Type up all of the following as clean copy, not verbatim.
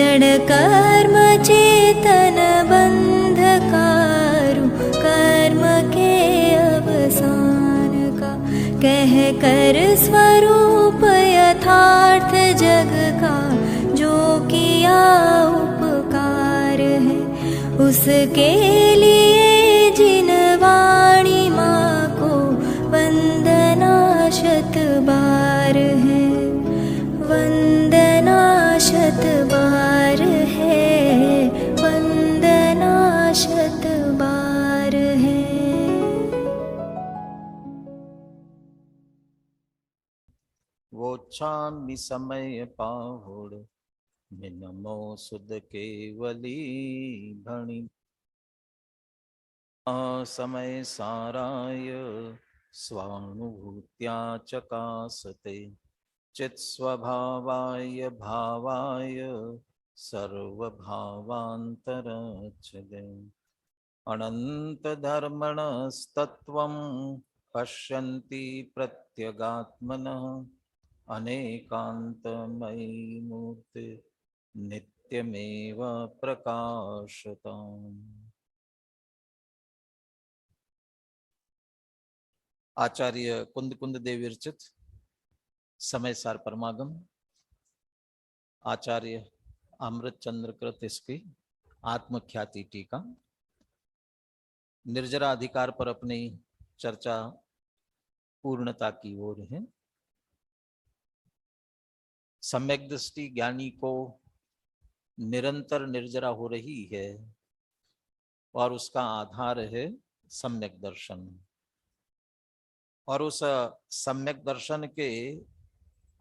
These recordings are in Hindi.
क्षण कर्म चेतन बंधकारु, कर्म के अवसान का कह कर स्वरूप यथार्थ जग का, जो किया उपकार है उसके लिए जिन वाणी माँ को वंदना शत बार है, वंदना शत बार है, वंदना शत बार है। वोच्छामि समय पाहुड़, नमो सुध केवली भणि। समय साराय स्वानुभूत्या चकासते, चित् स्वभावाय भावाय सर्वभावान्तरच्छदे। अनंत धर्मणस्तत्त्वं पश्यन्ति प्रत्यगात्मनः, अनेकान्तमयी मूर्ति नित्यमेव प्रकाशताम्। आचार्य कुंद कुंद देव विरचित समय सार परमागम, आचार्य अमृत चंद्र कृत इसकी आत्मख्याति टीका। निर्जरा अधिकार पर अपनी चर्चा पूर्णता की ओर है। सम्यक दृष्टि ज्ञानी को निरंतर निर्जरा हो रही है और उसका आधार है सम्यक दर्शन, और उस सम्यक दर्शन के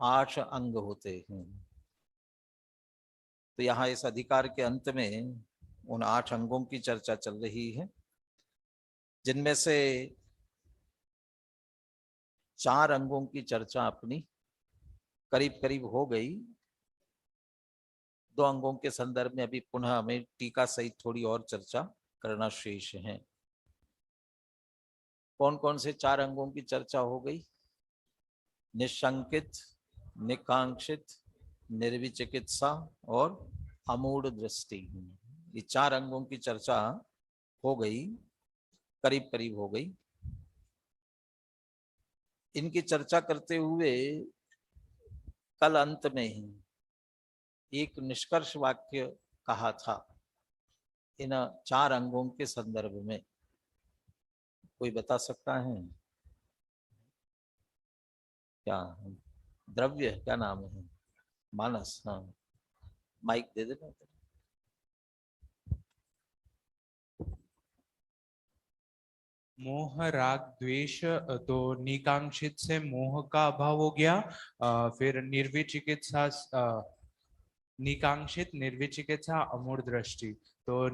8 अंग होते हैं। तो यहाँ इस अधिकार के अंत में उन 8 अंगों की चर्चा चल रही है, जिनमें से 4 अंगों की चर्चा अपनी करीब करीब हो गई। 2 अंगों के संदर्भ में अभी पुनः हमें टीका सहित थोड़ी और चर्चा करना शेष है। कौन कौन से 4 अंगों की चर्चा हो गई? निशंकित, निकांक्षित, निर्विचिकित्सा और अमूढ़ दृष्टि। ये 4 अंगों की चर्चा हो गई, करीब करीब हो गई। इनकी चर्चा करते हुए कल अंत में ही एक निष्कर्ष वाक्य कहा था इन 4 अंगों के संदर्भ में। कोई बता सकता है क्या? द्रव्य क्या नाम है? मानस। हाँ, माइक दे देना। मोह राग द्वेष, तो निकांक्षित से मोह का अभाव हो गया। फिर निर्विचिकित्सा, निकांक्षित, निर्विचिकित्सा, अमूढ़ दृष्टि। तो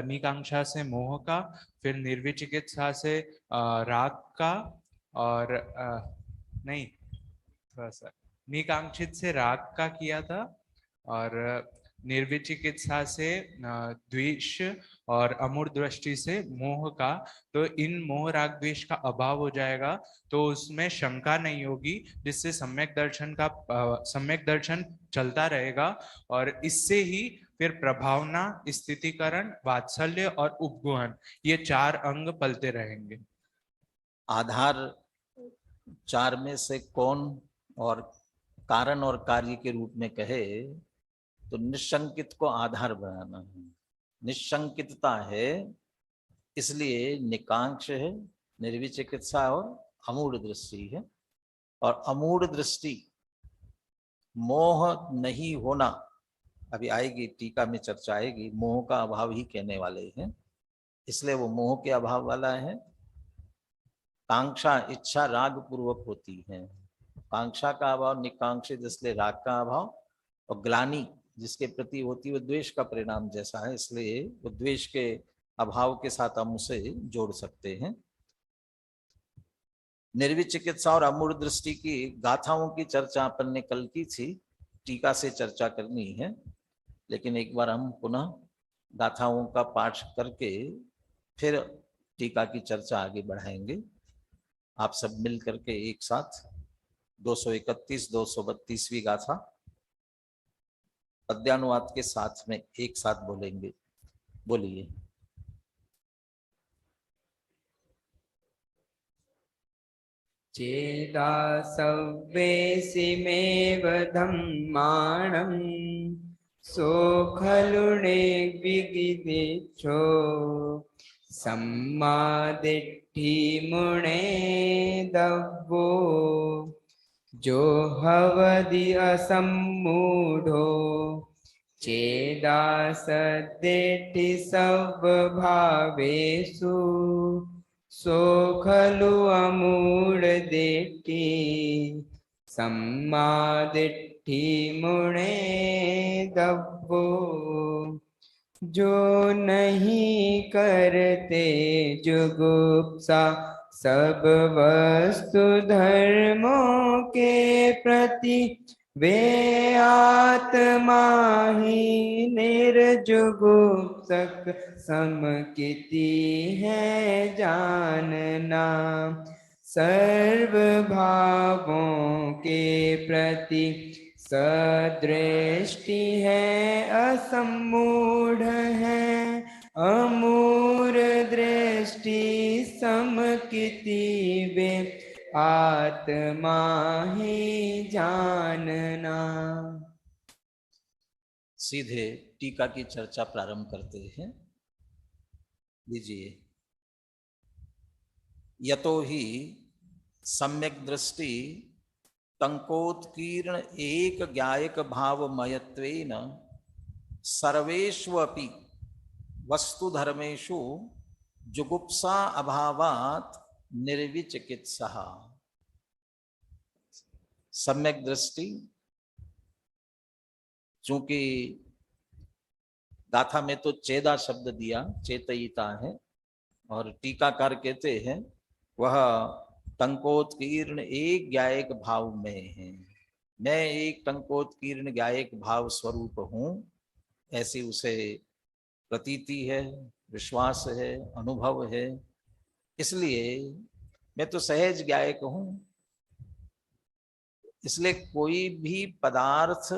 निकांक्षा से मोह का, फिर निर्विचिकित्सा से राग का, और नहीं, थोड़ा सा निकांक्षित से राग का किया था, और निर्विचिकित्सा से द्वेष, और अमूढ़ दृष्टि से मोह का। तो इन मोह राग द्वेष का अभाव हो जाएगा, तो उसमें शंका नहीं होगी, जिससे सम्यक दर्शन चलता रहेगा। और इससे ही फिर प्रभावना, स्थितिकरण, वात्सल्य और उपगुहन, ये 4 अंग पलते रहेंगे। आधार 4 में से कौन और कारण और कार्य के रूप में कहे तो निशंकित को आधार बनाना है। निशंकितता है, इसलिए निकांक्ष है, निर्विचिकित्सा और अमूढ़ दृष्टि है। और अमूढ़ दृष्टि मोह नहीं होना, अभी आएगी टीका में चर्चा आएगी, मोह का अभाव ही कहने वाले हैं, इसलिए वो मोह के अभाव वाला है। कांक्षा, इच्छा राग पूर्वक होती है, कांक्षा का अभाव निकांक्षित, इसलिए राग का अभाव। और ग्लानि जिसके प्रति होती है वो द्वेष का परिणाम जैसा है, इसलिए वो द्वेष के अभाव के साथ हम उसे जोड़ सकते हैं। निर्विचिकित्सा और अमूढ़ दृष्टि की गाथाओं की चर्चा अपन ने कल की थी, टीका से चर्चा करनी है, लेकिन एक बार हम पुनः गाथाओं का पाठ करके फिर टीका की चर्चा आगे बढ़ाएंगे। आप सब मिल करके एक साथ 231 232वीं गाथा पद्यानुवाद के साथ में एक साथ बोलेंगे। बोलिए। चेदासव्येसिमेव धम्माणं सो खलु निर्विगिदिच्छो सम्मादिट्ठिमुने दव्वो जो हवदि असम्मूढो चेदासद्दिट्ठि स्वभावेषु सो खलु अमूढदिट्ठि सम्मादिट्ठि मुने दव्वो जो नहीं करते जुगुप्सा सब वस्तु धर्मों के प्रति वे आत्मा ही निर्जुगुप्सक समकिति है जानना सर्व भावों के प्रति सदृष्टि है असम्मूढ़ है अमूढ़ दृष्टि समकिति वे आत्मा ही जानना। सीधे टीका की चर्चा प्रारंभ करते हैं। लीजिए। यतो ही सम्यक दृष्टि तंकोत्कीर्ण एक ज्ञायक भावमयत्वेन सर्वेष्वपि वस्तुधर्मेषु जुगुप्सा अभावात् निर्विचिकित्सा। सम्यक दृष्टि, चूंकि गाथा में तो चेदा शब्द दिया, चेतयिता है, और टीकाकार कहते हैं वह टंकोत्कीर्ण एक ज्ञायक भाव में है। मैं एक टंकोत्कीर्ण ज्ञायक भाव स्वरूप हूं, ऐसी उसे प्रतीति है, विश्वास है, अनुभव है। इसलिए मैं तो सहज ज्ञायक हूं। इसलिए कोई भी पदार्थ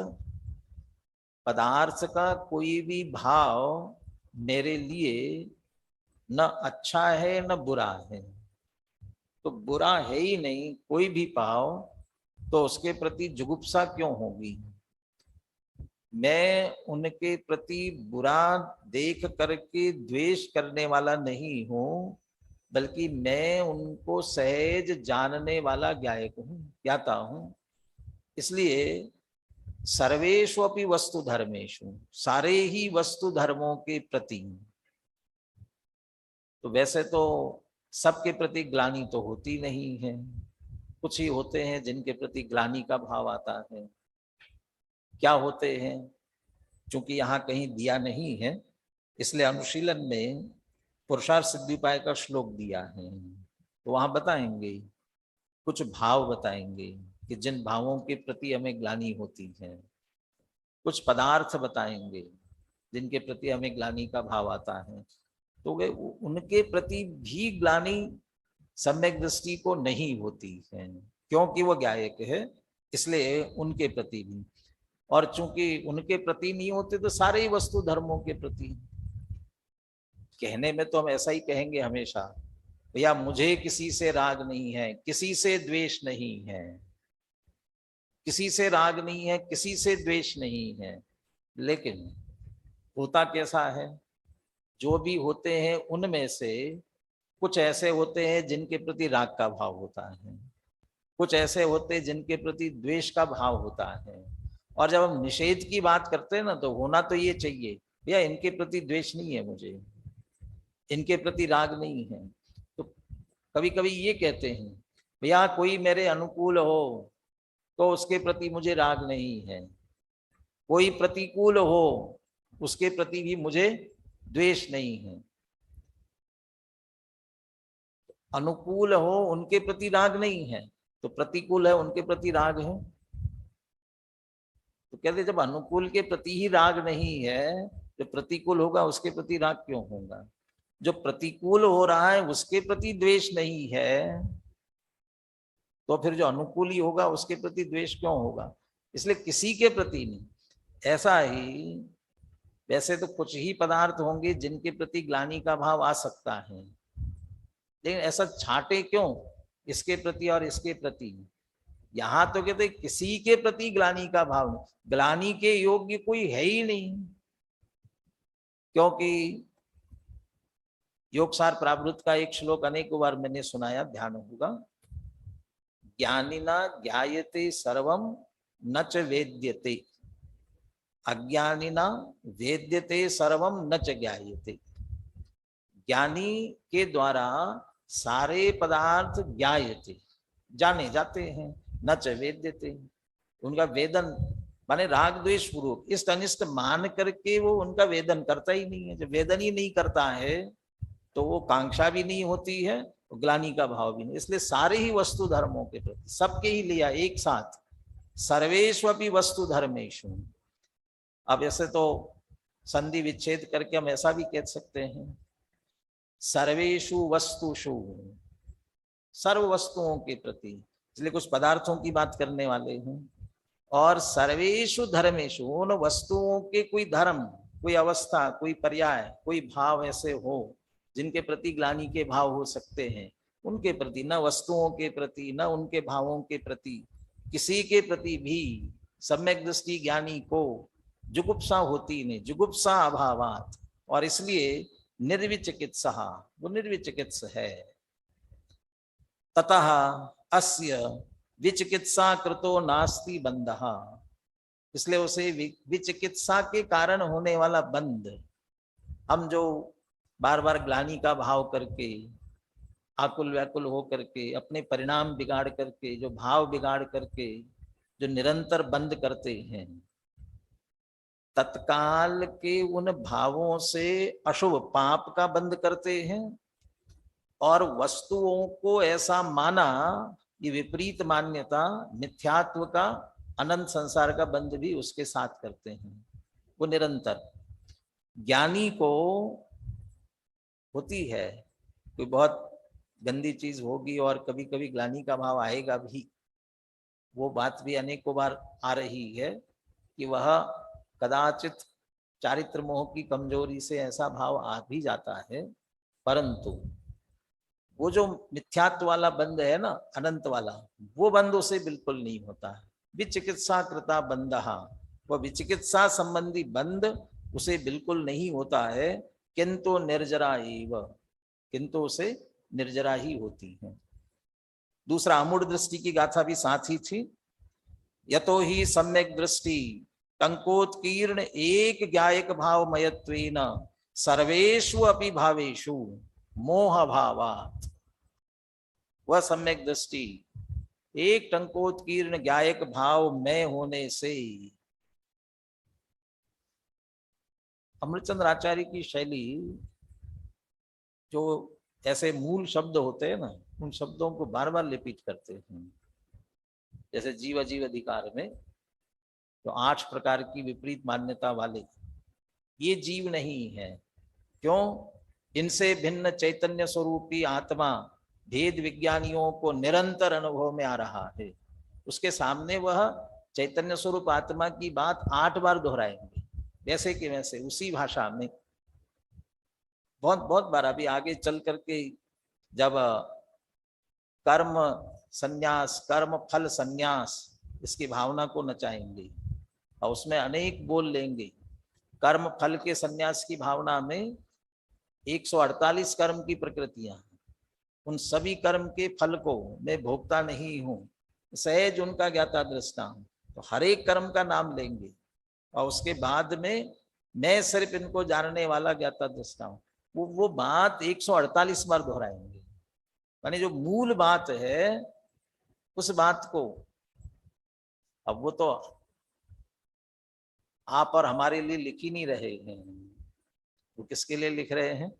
का कोई भी भाव मेरे लिए न अच्छा है न बुरा है। तो बुरा है ही नहीं कोई भी भाव, तो उसके प्रति जुगुप्सा क्यों होगी। मैं उनके प्रति बुरा देख करके द्वेष करने वाला नहीं हूं, बल्कि मैं उनको सहज जानने वाला ज्ञायक हूं, ज्ञाता हूं। इसलिए सर्वेषु अपि वस्तु धर्मेषु, सारे ही वस्तु धर्मों के प्रति, तो वैसे तो सबके प्रति ग्लानि तो होती नहीं है, कुछ ही होते हैं जिनके प्रति ग्लानि का भाव आता है। क्या होते हैं, चूंकि यहाँ कहीं दिया नहीं है, इसलिए अनुशीलन में पुरुषार्थ सिद्धिपाय का श्लोक दिया है, तो वहां बताएंगे, कुछ भाव बताएंगे कि जिन भावों के प्रति हमें ग्लानि होती है। कुछ पदार्थ बताएंगे जिनके प्रति हमें ग्लानि का भाव आता है, तो वे उनके प्रति भी ग्लानि सम्यक दृष्टि को नहीं होती है, क्योंकि वो ज्ञायक है, इसलिए उनके प्रति भी। और चूंकि उनके प्रति नहीं होते तो सारे ही वस्तु धर्मों के प्रति। कहने में तो हम ऐसा ही कहेंगे हमेशा, भैया मुझे किसी से राग नहीं है, किसी से द्वेष नहीं है, किसी से राग नहीं है, किसी से द्वेष नहीं है। लेकिन होता कैसा है, जो भी होते हैं उनमें से कुछ ऐसे होते हैं जिनके प्रति राग का भाव होता है, कुछ ऐसे होते हैं जिनके प्रति द्वेष का भाव होता है। और जब हम निषेध की बात करते हैं ना, तो होना तो ये चाहिए, भैया इनके प्रति द्वेष नहीं है, मुझे इनके प्रति राग नहीं है। तो कभी कभी ये कहते हैं, भैया कोई मेरे अनुकूल हो तो उसके प्रति मुझे राग नहीं है, कोई प्रतिकूल हो उसके प्रति भी मुझे द्वेष नहीं है। अनुकूल हो उनके प्रति राग नहीं है, तो प्रतिकूल है उनके प्रति राग है। तो कहते जब अनुकूल के प्रति ही राग नहीं है, जो प्रतिकूल होगा उसके प्रति राग क्यों होगा। जो प्रतिकूल हो रहा है उसके प्रति द्वेष नहीं है, तो फिर जो अनुकूल ही होगा उसके प्रति द्वेष क्यों होगा। इसलिए किसी के प्रति नहीं, ऐसा ही वैसे तो कुछ ही पदार्थ होंगे जिनके प्रति ग्लानि का भाव आ सकता है, लेकिन ऐसा छांटे क्यों इसके प्रति और इसके प्रति? यहां तो कहते किसी के प्रति ग्लानि का भाव नहीं, ग्लानि के योग्य कोई है ही नहीं, क्योंकि योगसार प्रावृत का एक श्लोक अनेक बार मैंने सुनाया, ध्यान होगा, ज्ञानिना ज्ञायते सर्वम न च वेद्यते, अज्ञानिना वेद्यते सर्वम न च ज्ञायते। ज्ञानी के द्वारा सारे पदार्थ ज्ञायते, जाने जाते हैं, न च वेद्यते, उनका वेदन माने राग द्वेष पूर्वक इष्ट अनिष्ट मान करके वो उनका वेदन करता ही नहीं है। जब वेदन ही नहीं करता है तो वो कांक्षा भी नहीं होती है, ग्लानि का भाव भी नहीं। इसलिए सारे ही वस्तु धर्मों के प्रति सबके ही लिया एक साथ, सर्वेष्वपि वस्तु धर्मेषु। अब ऐसे तो संधि विच्छेद करके हम ऐसा भी कह सकते हैं, सर्वेषु वस्तुषु, सर्व वस्तुओं के प्रति, इसलिए कुछ पदार्थों की बात करने वाले हैं। और सर्वेषु धर्मेषु, उन वस्तुओं के कोई धर्म, कोई अवस्था, कोई पर्याय, कोई भाव ऐसे हो जिनके प्रति ग्लानि के भाव हो सकते हैं, उनके प्रति, न वस्तुओं के प्रति न उनके भावों के प्रति, किसी के प्रति भी सम्यक दृष्टि ज्ञानी को जुगुप्सा होती नहीं, जुगुप्सा अभावात, और इसलिए निर्विचिकित्सा, वो निर्विचिकित्स है। ततः अस्य विचिकित्सा कृतो नास्ति बंधः, इसलिए उसे विचिकित्सा के कारण होने वाला बंध, हम जो बार बार ग्लानि का भाव करके, आकुल व्याकुल हो करके, अपने परिणाम बिगाड़ करके, जो भाव बिगाड़ करके जो निरंतर बंद करते हैं, तत्काल के उन भावों से अशुभ पाप का बंद करते हैं, और वस्तुओं को ऐसा माना, ये विपरीत मान्यता, मिथ्यात्व का, अनंत संसार का बंद भी उसके साथ करते हैं। वो निरंतर ज्ञानी को होती है, कोई बहुत गंदी चीज होगी और कभी कभी ग्लानि का भाव आएगा भी, वो बात भी अनेकों बार आ रही है कि वह कदाचित चारित्र मोह की कमजोरी से ऐसा भाव आ भी जाता है, परंतु वो जो मिथ्यात्व वाला बंध है ना, अनंत वाला, वो बंध उसे बिल्कुल नहीं होता है। विचिकित्सा कृता बंधः, वह विचिकित्सा संबंधी बंध उसे बिल्कुल नहीं होता है, किंतु निर्जरा एव, किंतु उसे निर्जरा ही होती है। दूसरा, अमूढ़ दृष्टि की गाथा भी साथ ही थी। यतो ही सम्यक दृष्टि टंकोत्कीर्ण एक ज्ञायक भाव मयत्वेन सर्वेषु अपि भावेषु मोह भावात्, वह सम्यक दृष्टि एक टंकोत्कीर्ण ज्ञायक भाव में होने से, अमृतचंद्र आचार्य की शैली, जो ऐसे मूल शब्द होते हैं ना, उन शब्दों को बार बार रिपीट करते हैं। जैसे जीव अजीव अधिकार में तो 8 प्रकार की विपरीत मान्यता वाले, ये जीव नहीं है। क्यों? इनसे भिन्न चैतन्य स्वरूपी आत्मा भेद विज्ञानियों को निरंतर अनुभव में आ रहा है। उसके सामने वह चैतन्य स्वरूप आत्मा की बात 8 बार दोहराएंगे, वैसे कि वैसे, उसी भाषा में, बहुत बहुत बार। अभी आगे चल करके जब कर्म संन्यास, कर्म फल संन्यास, इसकी भावना को नचाएंगे और उसमें अनेक बोल लेंगे। कर्म फल के संन्यास की भावना में 148 कर्म की प्रकृतियां, उन सभी कर्म के फल को मैं भोगता नहीं हूं, सहज उनका ज्ञाता दृष्टा हूं, तो हर एक कर्म का नाम लेंगे और उसके बाद में मैं सिर्फ इनको जानने वाला ज्ञाता दृष्टा हूं। वो बात 148 बार दोहराएंगे। यानी जो मूल बात है उस बात को, अब वो तो आप और हमारे लिए लिख ही नहीं रहे हैं, वो किसके लिए लिख रहे हैं?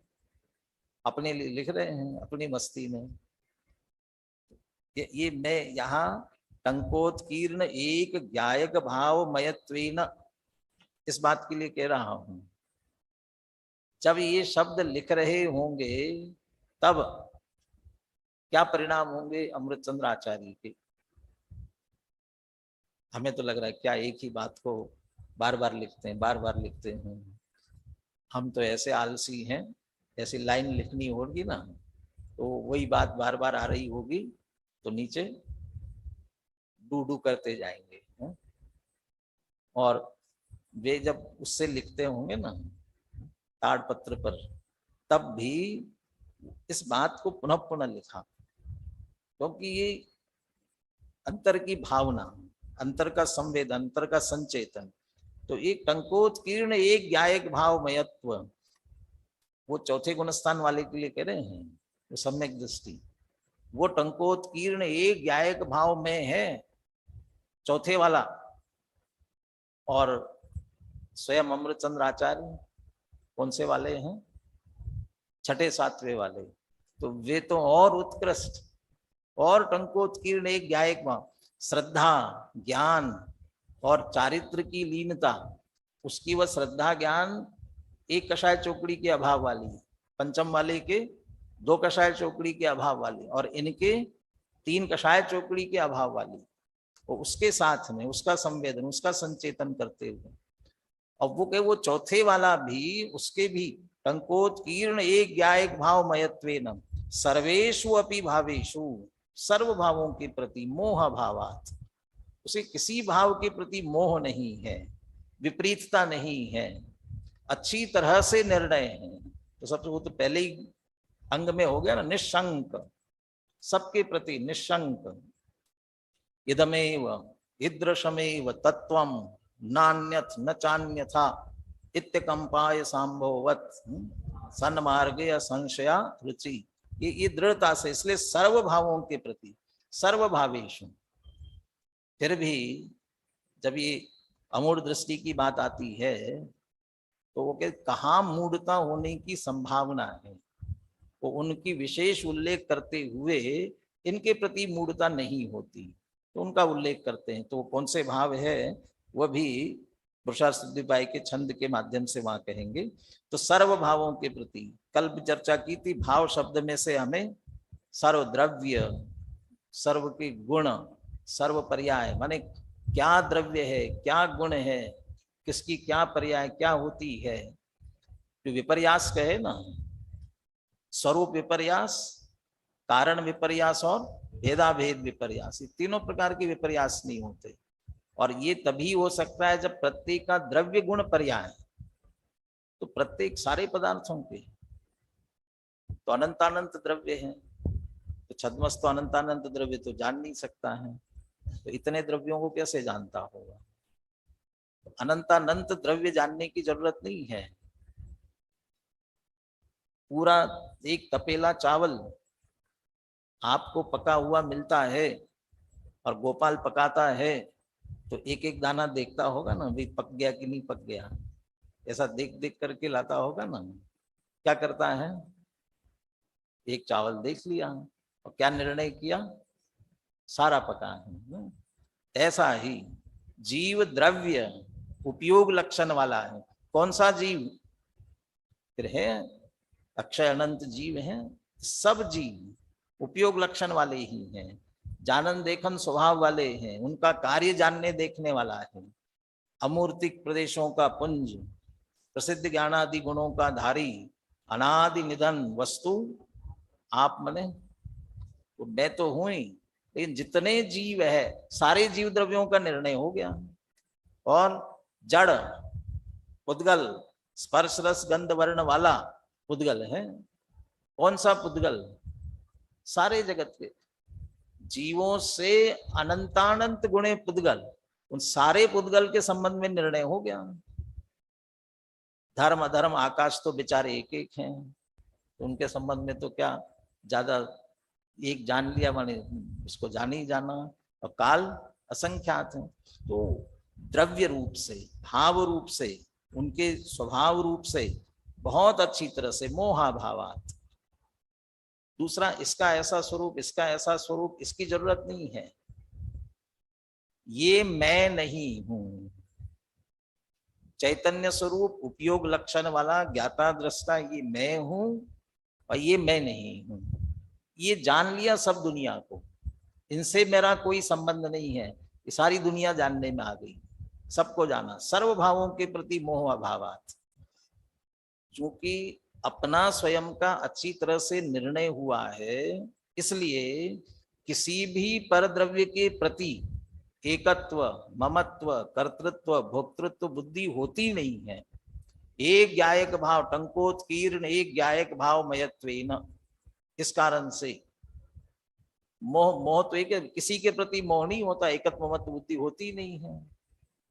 अपने लिए लिख रहे हैं, अपनी मस्ती में। ये मैं यहाँ टंकोत्कीर्ण एक ज्ञायक भाव मयत्वेन, इस बात के लिए कह रहा हूं। जब ये शब्द लिख रहे होंगे तब क्या परिणाम होंगे अमृतचंद्र आचार्य के? हमें तो लग रहा है क्या एक ही बात को बार बार लिखते हैं, बार बार लिखते हैं। हम तो ऐसे आलसी हैं, ऐसी लाइन लिखनी होगी ना तो वही बात बार बार आ रही होगी तो नीचे डू डू करते जाएंगे। और वे जब उससे लिखते होंगे ना ताड़पत्र पर, तब भी इस बात को पुनः पुनः लिखा, क्योंकि ये अंतर की भावना, अंतर का संवेदन, अंतर का संचेतन। तो एक टंकोत्कीर्ण एक ज्ञायक भाव मयत्व, वो चौथे गुणस्थान वाले के लिए कह रहे हैं, वो सम्यक दृष्टि, वो टंकोत्कीर्ण एक ज्ञायक भाव में है, चौथे वाला। और स्वयं अमृतचंद्र आचार्य कौन से वाले हैं? छठे सातवें वाले। तो वे तो और उत्कृष्ट और टंकोत्कीर्ण एक ज्ञायक भाव, श्रद्धा ज्ञान और चारित्र की लीनता, उसकी वह श्रद्धा ज्ञान एक कषाय चौकड़ी के अभाव वाली, पंचम वाले के 2 कषाय चौकड़ी के अभाव वाली, और इनके 3 कषाय चौकड़ी के अभाव वाली। और उसके साथ में उसका संवेदन, उसका संचेतन करते हुए, और वो कहे वो चौथे वाला भी, उसके भी टंकोत्कीर्ण एक ज्ञायक भाव मयत्वेन सर्वेषु अपि भावेषु, सर्व भावों के प्रति मोह भावात्, उसे किसी भाव के प्रति मोह नहीं है, विपरीतता नहीं है, अच्छी तरह से निर्णय है। तो सबसे वो तो पहले ही अंग में हो गया ना, निशंक, सबके प्रति निशंक। इदमेव ईदृशमेव तत्वम नान्यथ न चान्यथा इत्यकंपाय सांभववत् सन्मार्गे असंशया रुचि। ये दृढ़ता से, इसलिए सर्व भावों के प्रति, सर्व भावेषु। फिर भी जब ये अमूढ़ दृष्टि की बात आती है तो वो के कहाँ मूढ़ता होने की संभावना है, वो उनकी विशेष उल्लेख करते हुए इनके प्रति मूढ़ता नहीं होती, तो उनका उल्लेख करते हैं। तो कौन से भाव है वह भी पुरुषार्थ सिद्धि उपाय के छंद के माध्यम से वहां कहेंगे। तो सर्व भावों के प्रति कल भी चर्चा की थी, भाव शब्द में से हमें सर्व द्रव्य, सर्व के गुण, सर्व पर्याय, माने क्या द्रव्य है, क्या गुण है, किसकी क्या पर्याय क्या होती है। जो विपर्यास कहे ना, स्वरूप विपर्यास, कारण विपर्यास और भेदाभेद विपर्यास, ये तीनों प्रकार के विपर्यास नहीं होते। और ये तभी हो सकता है जब प्रत्येक का द्रव्य गुण पर्याय, तो प्रत्येक सारे पदार्थों के तो अनंतानंत द्रव्य हैं, तो छद्मस्त तो अनंतानंत द्रव्य तो जान नहीं सकता है, तो इतने द्रव्यों को कैसे जानता होगा? तो अनंतानंत द्रव्य जानने की जरूरत नहीं है। पूरा एक तपेला चावल आपको पका हुआ मिलता है और गोपाल पकाता है, तो एक एक दाना देखता होगा ना, भाई पक गया कि नहीं पक गया, ऐसा देख देख करके लाता होगा ना। क्या करता है? एक चावल देख लिया और क्या निर्णय किया? सारा पका है। ऐसा ही जीव द्रव्य उपयोग लक्षण वाला है। कौन सा जीव? फिर है अक्षय अनंत जीव हैं, सब जीव उपयोग लक्षण वाले ही हैं, जानन देखन स्वभाव वाले हैं, उनका कार्य जानने देखने वाला है। अमूर्तिक प्रदेशों का पुंज, प्रसिद्ध ज्ञानादि गुणों का धारी, अनादि निधन वस्तु आप मने, तो मैं तो हूं ही, लेकिन जितने जीव है सारे जीव द्रव्यों का निर्णय हो गया। और जड़ पुद्गल, स्पर्श रस गंध वर्ण वाला पुद्गल है। कौन सा पुद्गल? सारे जगत के जीवों से अनंतानंत गुणे पुद्गल, उन सारे पुद्गल के संबंध में निर्णय हो गया। धर्म अधर्म आकाश तो बेचारे एक एक हैं, तो उनके संबंध में तो क्या ज्यादा, एक जान लिया माने उसको जान ही जाना, और काल असंख्यात है। तो द्रव्य रूप से, भाव रूप से, उनके स्वभाव रूप से बहुत अच्छी तरह से मोहाभावात। दूसरा, इसका ऐसा स्वरूप, इसका ऐसा स्वरूप, इसकी जरूरत नहीं है। ये मैं नहीं हूं। चैतन्य स्वरूप उपयोग लक्षण वाला ज्ञाता दृष्टा, ये मैं हूं और ये मैं नहीं हूं। ये जान लिया सब दुनिया को, इनसे मेरा कोई संबंध नहीं है, ये सारी दुनिया जानने में आ गई। सबको जाना, सर्व भावों के प्रति मोह अभावात। क्योंकि अपना स्वयं का अच्छी तरह से निर्णय हुआ है, इसलिए किसी भी परद्रव्य के प्रति एकत्व, ममत्व, कर्तृत्व, भोक्तृत्व बुद्धि होती नहीं है। एक ज्ञायक भाव टंकोत्कीर्ण, एक ज्ञायक भाव मयत्वेन। इस कारण से मोह तो एक किसी के प्रति मोह नहीं होता, एकत्व ममत्व बुद्धि होती नहीं है,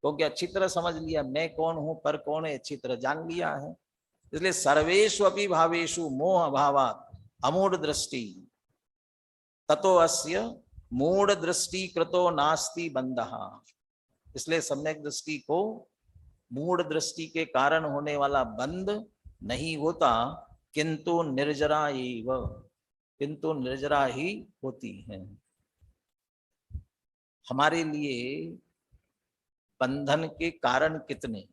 क्योंकि अच्छी तरह समझ लिया मैं कौन हूं, पर कौन है, अच्छी तरह जान लिया है। इसलिए सर्वेषु अपि भावेषु मोह अभावात् अमूढ़ दृष्टि ततो अस्य मूढ़ दृष्टि कृतो नास्ति बंधः। इसलिए सम्यक दृष्टि को मूढ़ दृष्टि के कारण होने वाला बंध नहीं होता, किंतु निर्जरा एव, किंतु निर्जरा ही होती है। हमारे लिए बंधन के कारण कितने?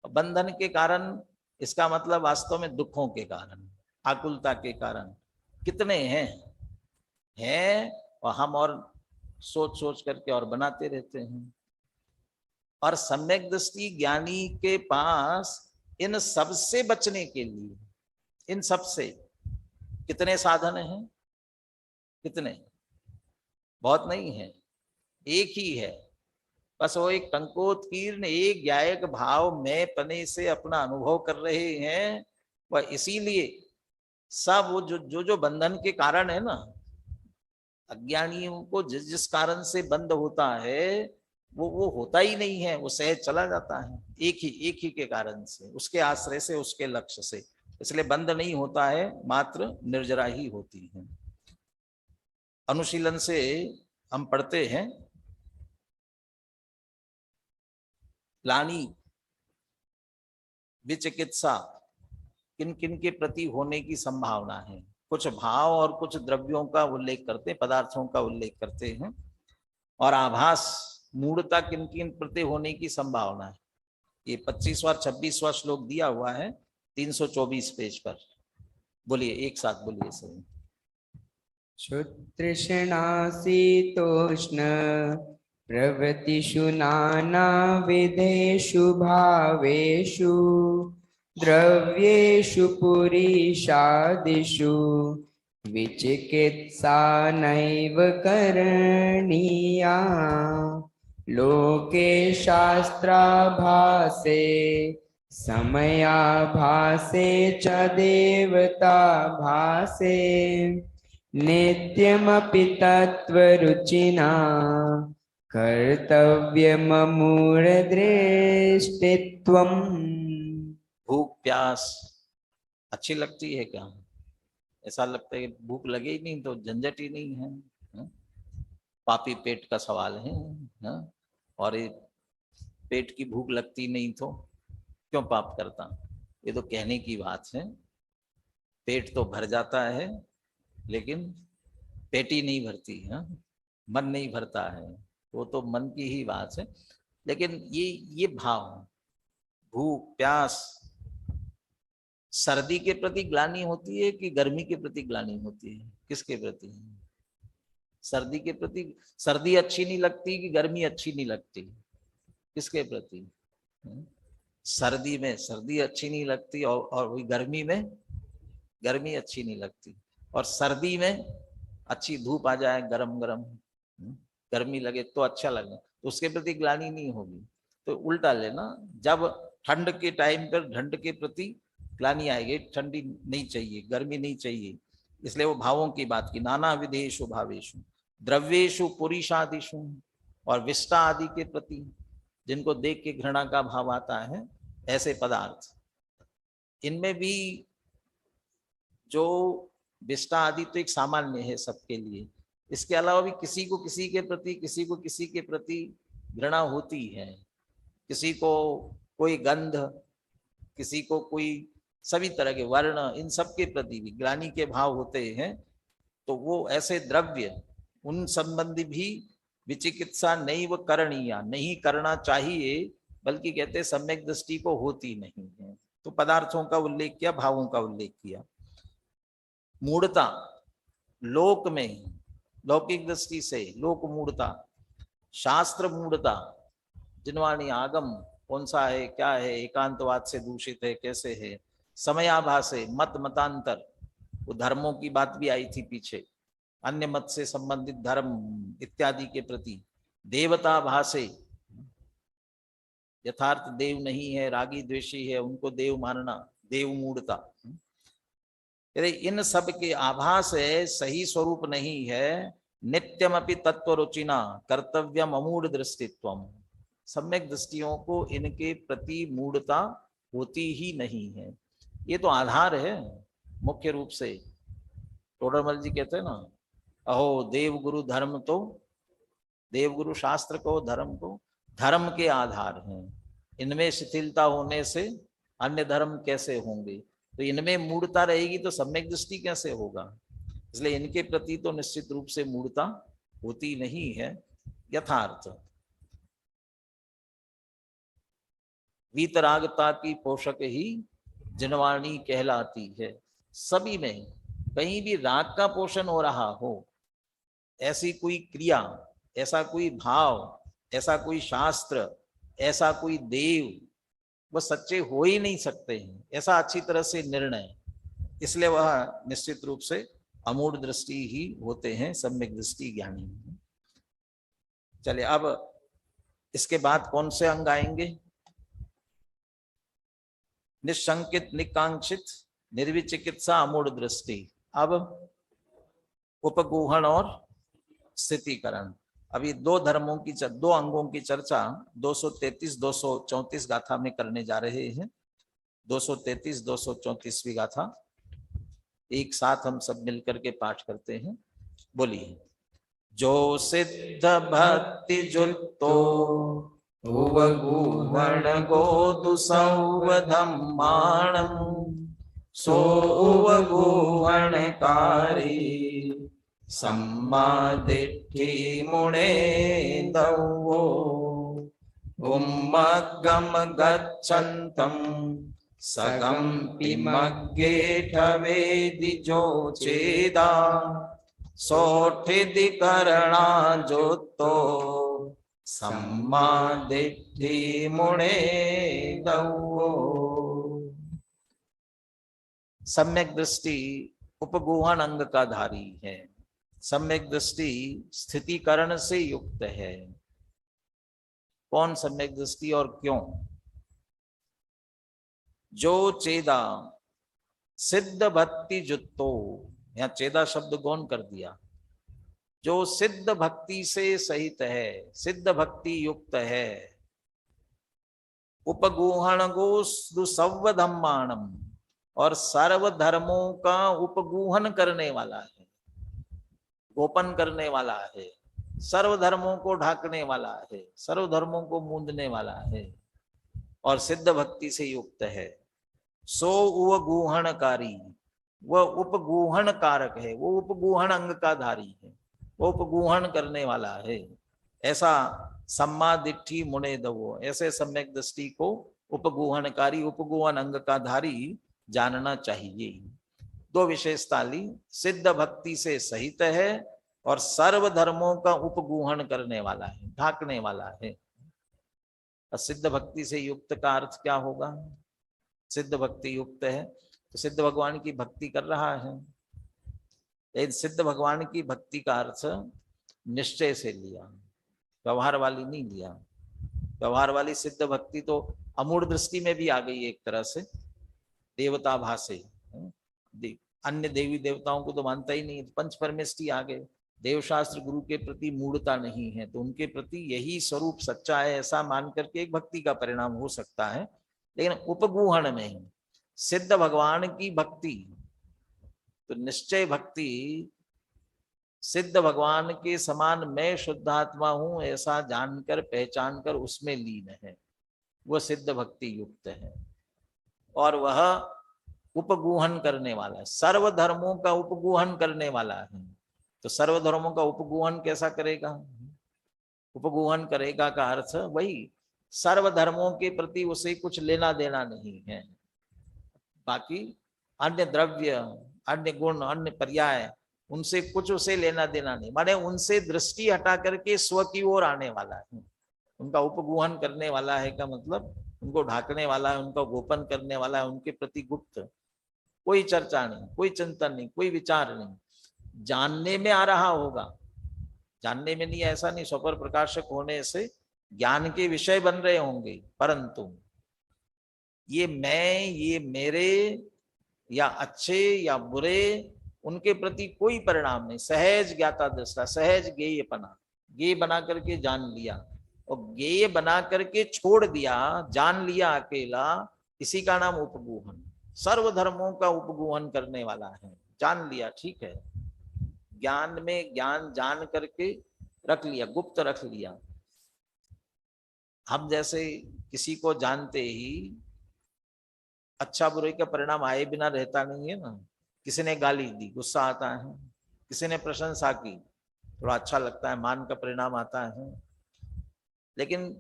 बंधन के कारण इसका मतलब वास्तव में दुखों के कारण, आकुलता के कारण कितने हैं और हम और सोच सोच करके और बनाते रहते हैं। और सम्यक दृष्टि ज्ञानी के पास इन सब से बचने के लिए, इन सब से कितने साधन हैं? कितने? बहुत नहीं है, एक ही है। बस वो एक टंकोत्कीर्ण एक ज्ञायक भाव में पने से अपना अनुभव कर रहे हैं। वह इसीलिए सब वो जो बंधन के कारण है ना, अज्ञानियों को जिस जिस कारण से बंध होता है वो होता ही नहीं है, वो सहज चला जाता है एक ही के कारण से, उसके आश्रय से, उसके लक्ष्य से। इसलिए बंध नहीं होता है, मात्र निर्जरा ही होती है। अनुशीलन से हम पढ़ते हैं, ग्लानि विचिकित्सा किन किन के प्रति होने की संभावना है। कुछ भाव और कुछ द्रव्यों का उल्लेख करते, पदार्थों का उल्लेख करते हैं, और आभास मूढ़ता किन किन प्रति होने की संभावना है। ये 25वां 26वां श्लोक दिया हुआ है 324 पेज पर। बोलिए, एक साथ बोलिए सही। क्षुतृष्णाशीतोष्ण प्रवृत्तिषु नानाविधेषु भावेषु द्रव्येषु पुरीषादिषु विचिकित्सा नैव करणीया। लोके शास्त्राभासे समयाभासे च देवताभासे नित्यमपि तत्त्वरुचिना कर्तव्यममूढ़दृष्टित्वम्। भूख प्यास अच्छी लगती है क्या? ऐसा लगता है कि भूख लगे ही नहीं तो झंझट ही नहीं है, पापी पेट का सवाल है। और ये पेट की भूख लगती नहीं तो क्यों पाप करता? ये तो कहने की बात है। पेट तो भर जाता है लेकिन पेटी नहीं भरती है, मन नहीं भरता है, वो तो मन की ही बात है। लेकिन ये भाव, भूख प्यास, सर्दी के प्रति ग्लानि होती है कि गर्मी के प्रति ग्लानि होती है? किसके प्रति? सर्दी के प्रति। सर्दी अच्छी नहीं लगती कि गर्मी अच्छी नहीं लगती? किसके प्रति? सर्दी में सर्दी अच्छी नहीं लगती और वही गर्मी में गर्मी अच्छी नहीं लगती। और सर्दी में अच्छी धूप आ जाए, गरम गरम गर्मी लगे तो अच्छा लगे, तो उसके प्रति ग्लानि नहीं होगी। तो उल्टा लेना, जब ठंड के टाइम पर ठंड के प्रति ग्लानि आएगी, ठंडी नहीं चाहिए, गर्मी नहीं चाहिए। इसलिए वो भावों की बात की, नाना विधेषु भावेषु द्रव्येषु पुरीषादिषु, और विष्टा आदि के प्रति, जिनको देख के घृणा का भाव आता है, ऐसे पदार्थ। इनमें भी जो विष्टा आदि तो एक सामान्य है सबके लिए, इसके अलावा भी किसी को किसी के प्रति, किसी को किसी के प्रति घृणा होती है। किसी को कोई गंध, किसी को कोई, सभी तरह के वर्ण, इन सब के प्रति भी ग्लानि के भाव होते हैं। तो वो ऐसे द्रव्य, उन संबंधी भी विचिकित्सा नैव करणीया, नहीं करना चाहिए, बल्कि कहते सम्यक दृष्टि को होती नहीं है। तो पदार्थों का उल्लेख किया, भावों का उल्लेख किया। मूढ़ता, लोक में लौकिक दृष्टि से लोक मूढ़ता, शास्त्र मूढ़ता, जिनवाणी आगम कौन सा है, क्या है, एकांतवाद से दूषित है, कैसे है, समयाभासे मत मतांतर, वो धर्मों की बात भी आई थी पीछे, अन्य मत से संबंधित धर्म इत्यादि के प्रति, देवता भाषे, यथार्थ देव नहीं है, रागी द्वेषी है, उनको देव मानना, देव मूढ़ता, यदि इन सब के आभास है, सही स्वरूप नहीं है, नित्यमपि तत्व रुचिना कर्तव्यम अमूढ़ दृष्टित्वम, सम्यक दृष्टियों को इनके प्रति मूढ़ता होती ही नहीं है। ये तो आधार है मुख्य रूप से। टोडरमल जी कहते हैं ना, अहो देवगुरु धर्म तो, देवगुरु शास्त्र को, धर्म को, धर्म के आधार हैं, इनमें शिथिलता होने से अन्य धर्म कैसे होंगे, तो इनमें मूढ़ता रहेगी तो सम्यक दृष्टि कैसे होगा। इसलिए इनके प्रति तो निश्चित रूप से मूढ़ता होती नहीं है। यथार्थ वीतरागता की पोषक ही जिनवाणी कहलाती है। सभी में कहीं भी राग का पोषण हो रहा हो, ऐसी कोई क्रिया, ऐसा कोई भाव, ऐसा कोई शास्त्र, ऐसा कोई देव, वह सच्चे हो ही नहीं सकते हैं, ऐसा अच्छी तरह से निर्णय, इसलिए वह निश्चित रूप से अमूढ़ दृष्टि ही होते हैं, सम्यक दृष्टि ज्ञानी। चलिए अब इसके बाद कौन से अंग आएंगे? निशंकित, निकांक्षित, निर्विचिकित्सा, अमूढ़ दृष्टि। अब उपगूहन और स्थितिकरण। अभी दो धर्मों की, दो अंगों की चर्चा 233-234 गाथा में करने जा रहे हैं। 233-234वीं गाथा एक साथ हम सब मिलकर के पाठ करते हैं। बोलिए। जो सिद्ध भक्ति जुक्तो उवगूहण गोदु संवधम्माणं सो उवगूहणकारी सम्मादिट्ठि मुने दवो उम्मग्गम गच्छन्तं सगम्पि मग्गेठवेदि जो चेदा सोठिदिकरणा जोतो सम्मादिट्ठि मुने दवो। सम्यक दृष्टि उपगूहन अंग का धारी है। सम्यक दृष्टि स्थितिकरण से युक्त है। कौन सम्यक दृष्टि और क्यों? जो चेदा सिद्ध भक्ति जुत्तो, यहां चेदा शब्द गौण कर दिया, जो सिद्ध भक्ति से सहित है, सिद्ध भक्ति युक्त है, उपगूहण गो सवधम्माणम, और सर्व धर्मों का उपगूहन करने वाला है, गोपन करने वाला है, सर्व धर्मों को ढाकने वाला है, सर्व धर्मों को मूंदने वाला है और सिद्ध भक्ति से युक्त है। सो उपगूहणकारी, वह उपगूहन कारक है, वो उपगूहन अंग का धारी है, वो उपगूहन करने वाला है। ऐसा सम्मादिट्ठि मुने दवो, ऐसे सम्यक दृष्टि को उपगूहनकारी, उपगूहन अंग का धारी जानना चाहिए। दो विशेषता ली, सिद्ध भक्ति से सहित है और सर्व धर्मों का उपगूहन करने वाला है, ढाकने वाला है। सिद्ध भक्ति से युक्त का अर्थ क्या होगा? सिद्ध भक्ति युक्त है तो सिद्ध भगवान की भक्ति कर रहा है। लेकिन सिद्ध भगवान की भक्ति का अर्थ निश्चय से लिया, व्यवहार वाली नहीं लिया। व्यवहार वाली सिद्ध भक्ति तो अमूढ़ दृष्टि में भी आ गई एक तरह से, देवता भाषे, अन्य देवी देवताओं को तो मानता ही नहीं, पंच परमेष्टि आ गए। देवशास्त्र गुरु के प्रति मूढ़ता नहीं है तो उनके प्रति यही स्वरूप सच्चा है ऐसा मान करके एक भक्ति का परिणाम हो सकता है। लेकिन उपगूहन में सिद्ध भगवान की भक्ति, तो निश्चय भक्ति सिद्ध भगवान के समान मैं शुद्धात्मा हूं ऐसा जानकर पहचान कर उसमें लीन है, वह सिद्ध भक्ति युक्त है। और वह उपगूहन करने वाला है, सर्व धर्मों का उपगूहन करने वाला है। तो सर्व धर्मों का उपगूहन कैसा करेगा? उपगूहन करेगा का अर्थ वही, सर्व धर्मों के प्रति उसे कुछ लेना देना नहीं है। बाकी अन्य द्रव्य, अन्य गुण, अन्य पर्याय, उनसे कुछ उसे लेना देना नहीं, माने उनसे दृष्टि हटा करके स्व की ओर आने वाला है, उनका उपगुहन करने वाला है का मतलब उनको ढाकने वाला है, उनका गोपन करने वाला है, उनके प्रति गुप्त कोई चर्चा नहीं, कोई चिंतन नहीं, कोई विचार नहीं। जानने में आ रहा होगा, जानने में नहीं, ऐसा नहीं, स्वपर प्रकाशक होने से ज्ञान के विषय बन रहे होंगे, परंतु ये मैं, ये मेरे, या अच्छे या बुरे, उनके प्रति कोई परिणाम नहीं। सहज ज्ञाता दृष्टा, सहज ज्ञेयपना, ज्ञेय बना करके जान लिया और ज्ञेय बना करके छोड़ दिया, जान लिया अकेला, इसी का नाम उपगुहन। सर्व धर्मों का उपगुहन करने वाला है। जान लिया, ठीक है, ज्ञान में ज्ञान जान करके रख लिया, गुप्त रख लिया। हम जैसे किसी को जानते ही अच्छा बुरे का परिणाम आए बिना रहता नहीं है ना। किसी ने गाली दी, गुस्सा आता है, किसी ने प्रशंसा की, थोड़ा अच्छा लगता है, मान का परिणाम आता है। लेकिन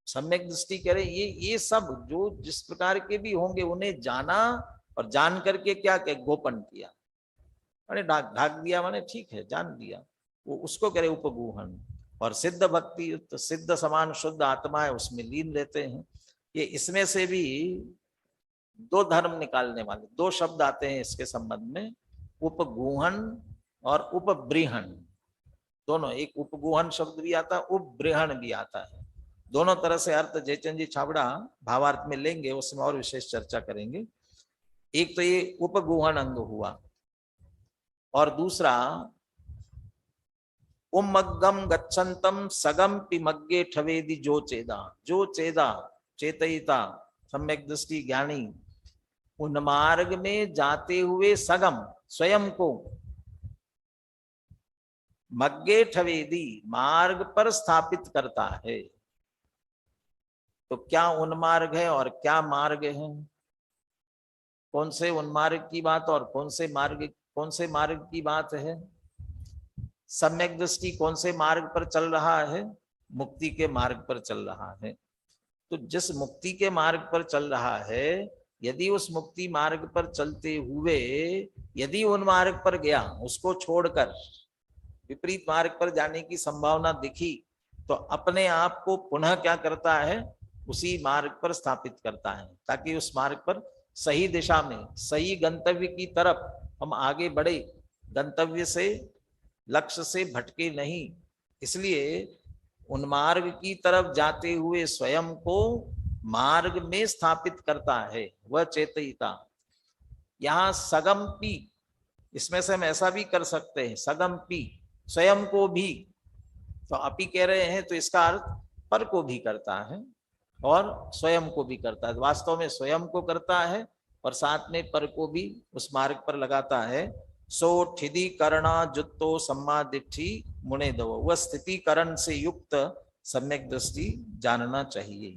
सम्यक दृष्टि कह रहे ये सब जो जिस प्रकार के भी होंगे उन्हें जाना, और जान करके क्या कहे, गोपन किया, मैंने ढाक दिया, मैंने ठीक है जान लिया, वो उसको कह रहे उपगुहन। और सिद्ध भक्ति, तो सिद्ध समान शुद्ध आत्मा है, उसमें लीन रहते हैं। ये इसमें से भी दो धर्म निकालने वाले दो शब्द आते हैं इसके संबंध में, उपगुहन और उपबृहन दोनों। एक उपगुहन शब्द भी आता है, उपबृहन भी आता है। दोनों तरह से अर्थ जयचंद जी छाबड़ा भावार्थ में लेंगे, उसमें और विशेष चर्चा करेंगे। एक तो ये उपगुहन अंग हुआ, और दूसरा उमग्गम गच्छन्तम सगम पिमग्गे ठवेदि जो चेदा। जो चेदा, चेतयिता, सम्यक दृष्टि ज्ञानी, उन मार्ग में जाते हुए सगम स्वयं को, मग्गे ठवेदी मार्ग पर स्थापित करता है। तो क्या उन्मार्ग है और क्या मार्ग है, कौन से उन्मार्ग की बात और कौन से मार्ग की बात है। सम्यक दृष्टि कौन से मार्ग पर चल रहा है, मुक्ति के मार्ग पर चल रहा है। तो जिस मुक्ति के मार्ग पर चल रहा है, यदि उस मुक्ति मार्ग पर चलते हुए यदि उन मार्ग पर गया, उसको छोड़कर विपरीत मार्ग पर जाने की संभावना दिखी, तो अपने आप को पुनः क्या करता है, उसी मार्ग पर स्थापित करता है, ताकि उस मार्ग पर सही दिशा में, सही गंतव्य की तरफ हम आगे बढ़े, गंतव्य से, लक्ष्य से भटके नहीं। इसलिए उन मार्ग की तरफ जाते हुए स्वयं को मार्ग में स्थापित करता है, वह चेतयिता। यहाँ सगम पी, इसमें से हम ऐसा भी कर सकते हैं, सगम पी, स्वयं को भी, तो अपी कह रहे हैं तो इसका अर्थ पर को भी करता है और स्वयं को भी करता है। वास्तव में स्वयं को करता है और साथ में पर को भी उस मार्ग पर लगाता है। सो ठिदी करना जुत्तो सम्मा दिट्ठी मुने दो, वह स्थितिकरण से युक्त सम्यक दृष्टि जानना चाहिए।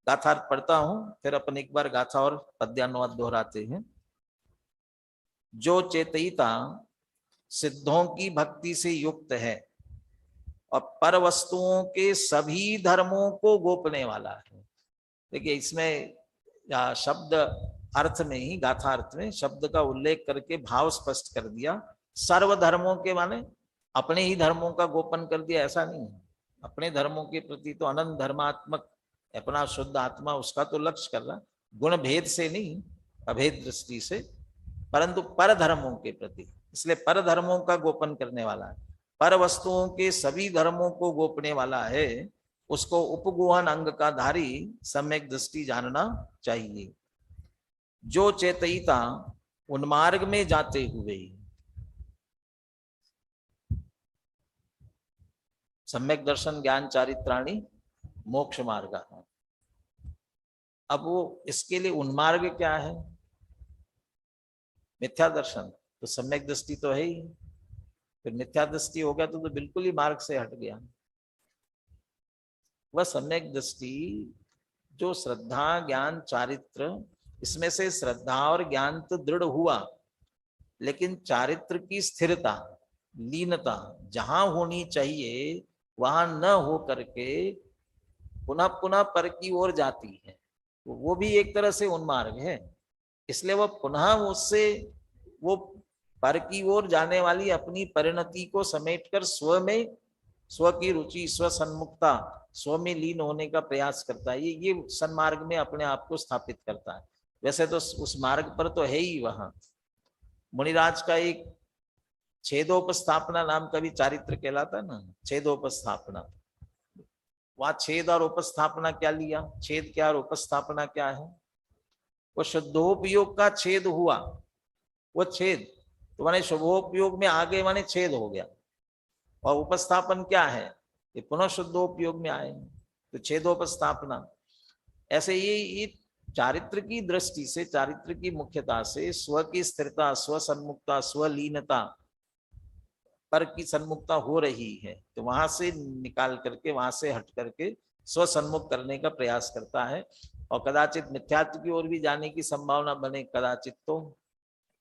गाथार्थ पढ़ता हूं, फिर अपन एक बार गाथा और पद्यानुवाद दोहराते हैं। जो चेतयिता सिद्धों की भक्ति से युक्त है और पर वस्तुओं के सभी धर्मों को गोपने वाला है। देखिए इसमें शब्द अर्थ में ही, गाथा अर्थ में शब्द का उल्लेख करके भाव स्पष्ट कर दिया। सर्व धर्मों के माने अपने ही धर्मों का गोपन कर दिया, ऐसा नहीं है। अपने धर्मों के प्रति तो अनंत धर्मात्मक अपना शुद्ध आत्मा, उसका तो लक्ष्य कर रहा, गुण भेद से नहीं, अभेद दृष्टि से, परंतु पर धर्मों के प्रति, इसलिए पर धर्मों का गोपन करने वाला है। पर वस्तुओं के सभी धर्मों को गोपने वाला है, उसको उपगुहन अंग का धारी सम्यक दृष्टि जानना चाहिए। जो चेतयिता उन्मार्ग में जाते हुए सम्यक दर्शन ज्ञान चारित्राणी मोक्ष मार्ग। अब वो इसके लिए उन्मार्ग क्या है, मिथ्या दर्शन, तो सम्यक दृष्टि तो है ही, फिर मिथ्या दृष्टि हो गया तो बिल्कुल ही मार्ग से हट गया। वह सम्यक दृष्टि जो श्रद्धा ज्ञान चारित्र, इसमें से श्रद्धा और ज्ञान तो दृढ़ हुआ, लेकिन चारित्र की स्थिरता, लीनता जहां होनी चाहिए वहां न हो करके पुनः पुनः पर की ओर जाती है, वो भी एक तरह से उन्मार्ग है। इसलिए वह पुनः उससे वो पर की ओर जाने वाली अपनी परिणति को समेटकर स्व में स्व की रुचि, स्व सन्मुखता, स्व में लीन होने का प्रयास करता है, ये सन्मार्ग में अपने आप को स्थापित करता है। वैसे तो उस मार्ग पर तो है ही। वहां मुनिराज का एक छेदोपस्थापना नाम का भी चारित्र कहलाता है ना, छेदोपस्थापना। वहां छेद और उपस्थापना क्या लिया, छेद क्या और उपस्थापना क्या है? वो शुद्धोपयोग का छेद हुआ, वो छेद तो माने शुभोपयोग में आगे माने छेद हो गया, और उपस्थापन क्या है, ये पुनः शुद्धोपयोग में आए, तो छेदोपस्थापना। ऐसे ये चारित्र की दृष्टि से, चारित्र की मुख्यता से स्व की स्थिरता, स्व सन्मुखता, स्वलीनता पर की सन्मुखता हो रही है, तो वहां से निकाल करके, वहां से हट करके स्व सन्मुख करने का प्रयास करता है, और कदाचित मिथ्यात्व की ओर भी जाने की संभावना बने कदाचित, तो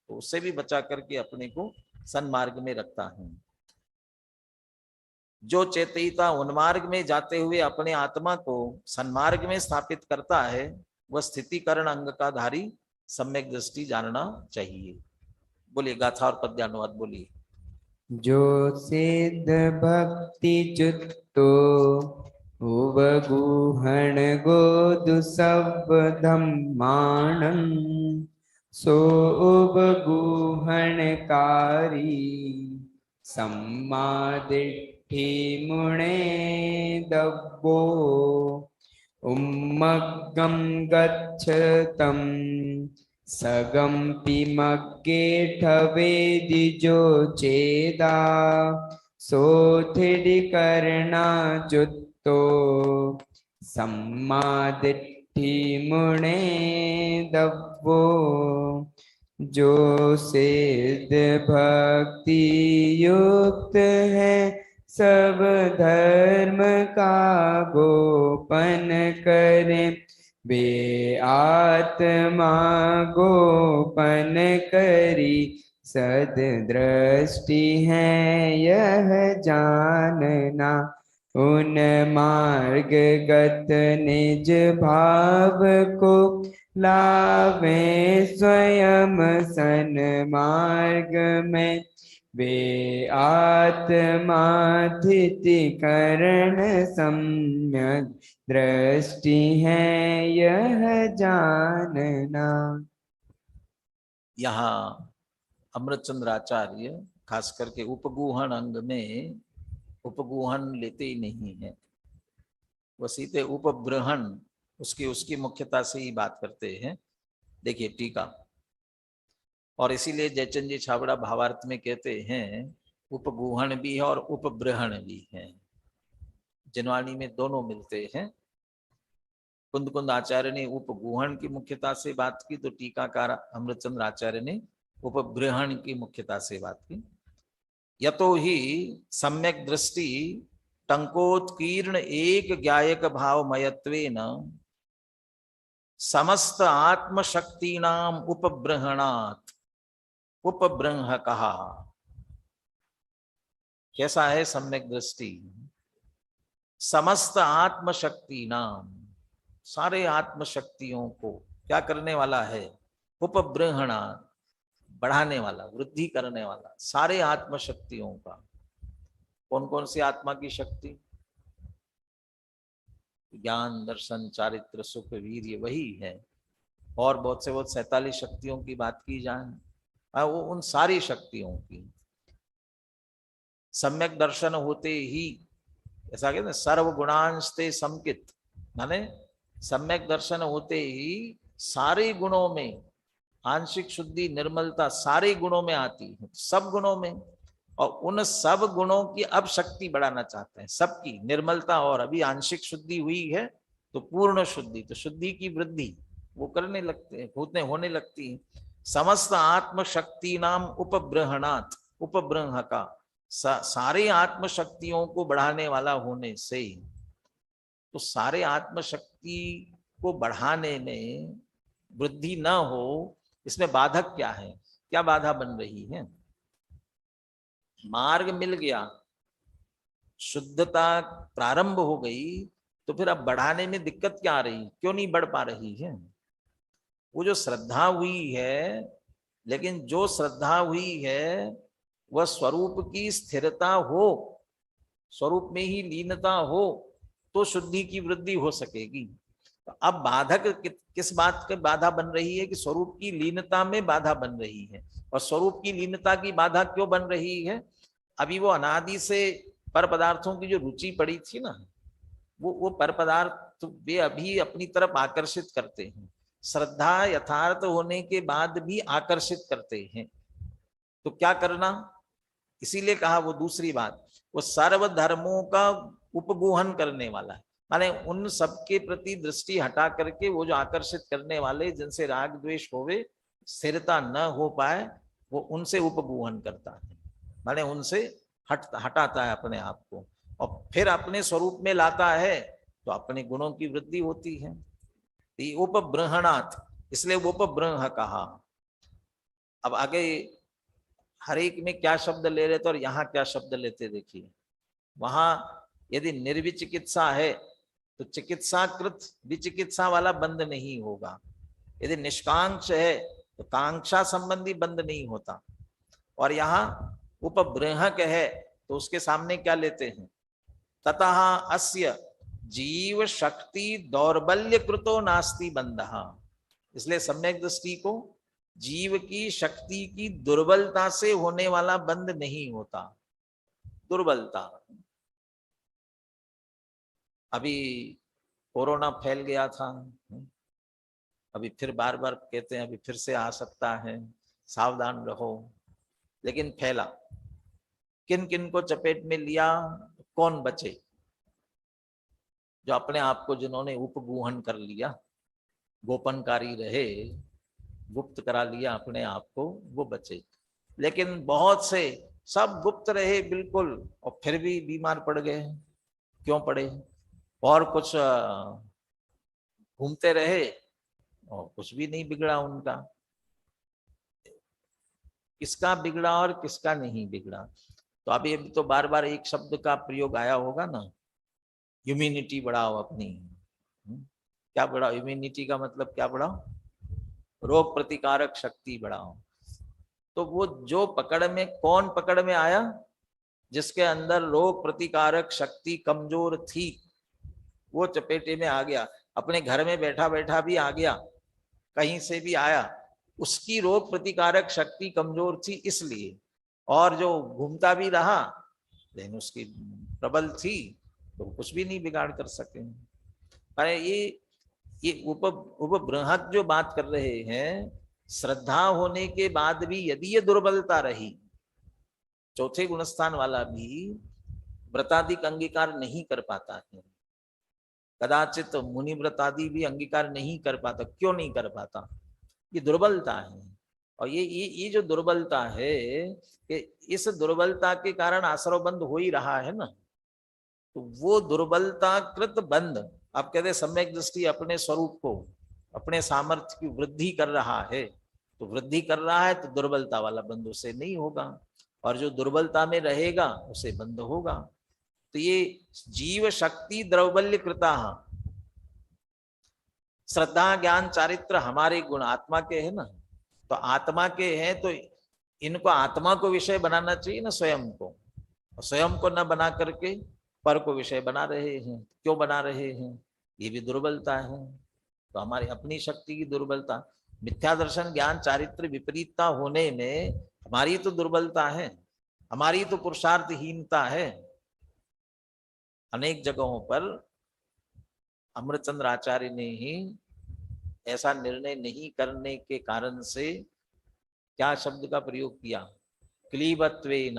उससे भी बचा करके अपने को सन्मार्ग में रखता है। जो चेतयिता उन्मार्ग में जाते हुए अपने आत्मा को सन्मार्ग में स्थापित करता है, वह स्थितिकरण अंग का धारी सम्यक दृष्टि जानना चाहिए। बोलिए गाथा और पद्यानुवाद बोलिए। जो सिद्ध भक्ति चुत्तो उवगुहण गोदु सब धम्माणं सो उवगुहणकारी सम्मादिट्ठि मुणे दब्बो उम्मग्गं गच्छतं सगम्पि मग्गेठवेदिजो चेदा सोथिडिकर्णा चुत्तो सम्मादिट्ठि मुणे दब्बो। जो सिद्ध भक्ति युक्त है सब धर्म का गोपन करे, वे आत्मा गोपन करी सद दृष्टि है यह जानना। उन मार्ग गत निज भाव को लावे स्वयं सन मार्ग में, वे आत्मा स्थिति करण सम्यक दृष्टि है यह जानना। यहाँ अमृतचंद्र आचार्य खास करके उपगुहन अंग में उपगुहन लेते ही नहीं है, वो सीधे उपग्रहण उसकी मुख्यता से ही बात करते हैं। देखिए टीका, और इसीलिए जयचंद जी छाबड़ा भावार्थ में कहते हैं उपगुहन भी है और उपग्रहण भी है, जिनवाणी में दोनों मिलते हैं। कुंद कुंद आचार्य ने उपगुहन की मुख्यता से बात की, तो टीकाकार अमृतचंद्र आचार्य ने उपग्रहण की मुख्यता से बात की। यतो ही सम्यक दृष्टि टंकोत्कीर्ण एक ज्ञायक भावमयत्वेन समस्त आत्मशक्तीनाम उपब्रहणात् उपब्रह्म कहा। कैसा है सम्यक दृष्टि? समस्त आत्मशक्ति नाम, सारे आत्मशक्तियों को क्या करने वाला है? उपब्रहणा, बढ़ाने वाला, वृद्धि करने वाला, सारे आत्मशक्तियों का। कौन कौन सी आत्मा की शक्ति? ज्ञान, दर्शन, चारित्र, सुख, वीर्य, वही है। और बहुत से बहुत 47 शक्तियों की बात की जाए, वो उन सारी शक्तियों की सम्यक दर्शन होते ही, ऐसा कहते हैं सर्वगुणांस्ते समकित, माने सम्यक दर्शन होते ही सारे गुणों में आंशिक शुद्धि, निर्मलता सारे गुणों में आती है, सब गुणों में। और उन सब गुणों की अब शक्ति बढ़ाना चाहते हैं, सबकी निर्मलता, और अभी आंशिक शुद्धि हुई है तो पूर्ण शुद्धि, तो शुद्धि की वृद्धि वो करने लगते हैं, होने लगती है। समस्त आत्मशक्ति नाम उपब्रहणात्, उपब्रह्म का सारे आत्मशक्तियों को बढ़ाने वाला होने से, तो सारे आत्मशक्ति को बढ़ाने में वृद्धि न हो, इसमें बाधक क्या है? क्या बाधा बन रही है? मार्ग मिल गया, शुद्धता प्रारंभ हो गई, तो फिर अब बढ़ाने में दिक्कत क्या आ रही? क्यों नहीं बढ़ पा रही है? वो जो श्रद्धा हुई है, लेकिन जो श्रद्धा हुई है वह स्वरूप की स्थिरता हो, स्वरूप में ही लीनता हो तो शुद्धि की वृद्धि हो सकेगी। तो अब बाधक किस बात की बाधा बन रही है कि स्वरूप की लीनता में बाधा बन रही है। और स्वरूप की लीनता की बाधा क्यों बन रही है? अभी वो अनादि से पर पदार्थों की जो रुचि पड़ी थी ना, वो पर पदार्थ वे अभी अपनी तरफ आकर्षित करते हैं। श्रद्धा यथार्थ होने के बाद भी आकर्षित करते हैं। तो क्या करना? इसीलिए कहा वो दूसरी बात, वो सर्व धर्मों का उपगोहन करने वाला है। माने उन सबके प्रति दृष्टि हटा करके वो जो आकर्षित करने वाले, जिनसे राग द्वेष होवे, स्थिरता न हो पाए, वो उनसे उपगोहन करता है। माने उनसे हटाता है अपने आप को और फिर अपने स्वरूप में लाता है, तो अपने गुणों की वृद्धि होती है। उपब्रहणात्, इसलिए उपब्रह कहा। अब आगे हर एक में क्या शब्द ले रहे थे और यहाँ क्या शब्द लेते देखिए। वहां यदि निर्विचिकित्सा है तो चिकित्साकृत विचिकित्सा वाला बंद नहीं होगा। यदि निष्कांक्ष है तो कांक्षा संबंधी बंद नहीं होता। और यहाँ उपब्रहक है तो उसके सामने क्या लेते हैं? ततः अस्य जीव शक्ति दौर्बल्य कृतो नास्ति बंधः। इसलिए सम्यक दृष्टि को जीव की शक्ति की दुर्बलता से होने वाला बंद नहीं होता। दुर्बलता, अभी कोरोना फैल गया था, अभी फिर बार बार कहते हैं अभी फिर से आ सकता है, सावधान रहो। लेकिन फैला, किन किन को चपेट में लिया? कौन बचे? जो अपने आप को जिन्होंने उपगूहन कर लिया, गोपनकारी रहे, गुप्त करा लिया अपने आप को, वो बचे। लेकिन बहुत से सब गुप्त रहे बिल्कुल और फिर भी बीमार पड़ गए। क्यों पड़े? और कुछ घूमते रहे और कुछ भी नहीं बिगड़ा उनका। किसका बिगड़ा और किसका नहीं बिगड़ा? तो अभी तो बार बार एक शब्द का प्रयोग आया होगा ना, इम्यूनिटी बढ़ाओ अपनी। क्या बढ़ाओ? इम्यूनिटी का मतलब क्या बढ़ाओ? रोग प्रतिकारक शक्ति बढ़ाओ। तो वो जो पकड़ में, कौन पकड़ में आया? जिसके अंदर रोग प्रतिकारक शक्ति कमजोर थी, वो चपेटे में आ गया। अपने घर में बैठा बैठा भी आ गया, कहीं से भी आया, उसकी रोग प्रतिकारक शक्ति कमजोर थी इसलिए। और जो घूमता भी रहा लेकिन उसकी प्रबल थी, तो कुछ भी नहीं बिगाड़ कर सके। पर ये उपबृहत जो बात कर रहे हैं, श्रद्धा होने के बाद भी यदि ये दुर्बलता रही, चौथे गुणस्थान वाला भी व्रतादिक अंगीकार नहीं कर पाता है। कदाचित मुनि व्रतादि भी अंगीकार नहीं कर पाता। क्यों नहीं कर पाता? ये दुर्बलता है। और ये जो दुर्बलता है, कि इस दुर्बलता के कारण आश्रव बंद हो ही रहा है ना। तो वो दुर्बलता कृत बंद, आप कहते सम्यक दृष्टि अपने स्वरूप को, अपने सामर्थ्य की वृद्धि कर रहा है। तो वृद्धि कर रहा है तो दुर्बलता वाला बंद उसे नहीं होगा, और जो दुर्बलता में रहेगा उसे बंद होगा। तो ये जीव शक्ति द्रौबल्य कृता, श्रद्धा ज्ञान चारित्र हमारे गुण आत्मा के हैं ना। तो आत्मा के हैं तो इनको आत्मा को विषय बनाना चाहिए ना, स्वयं को। स्वयं को न बना करके पर को विषय बना रहे हैं। क्यों बना रहे हैं? ये भी दुर्बलता है। तो हमारी अपनी शक्ति की दुर्बलता, मिथ्या दर्शन ज्ञान चारित्र विपरीतता होने में हमारी तो दुर्बलता है, हमारी तो पुरुषार्थहीनता है। अनेक जगहों पर अमृतचंद्र आचार्य ने ही ऐसा निर्णय नहीं करने के कारण से क्या शब्द का प्रयोग किया? क्लीबत्वेन,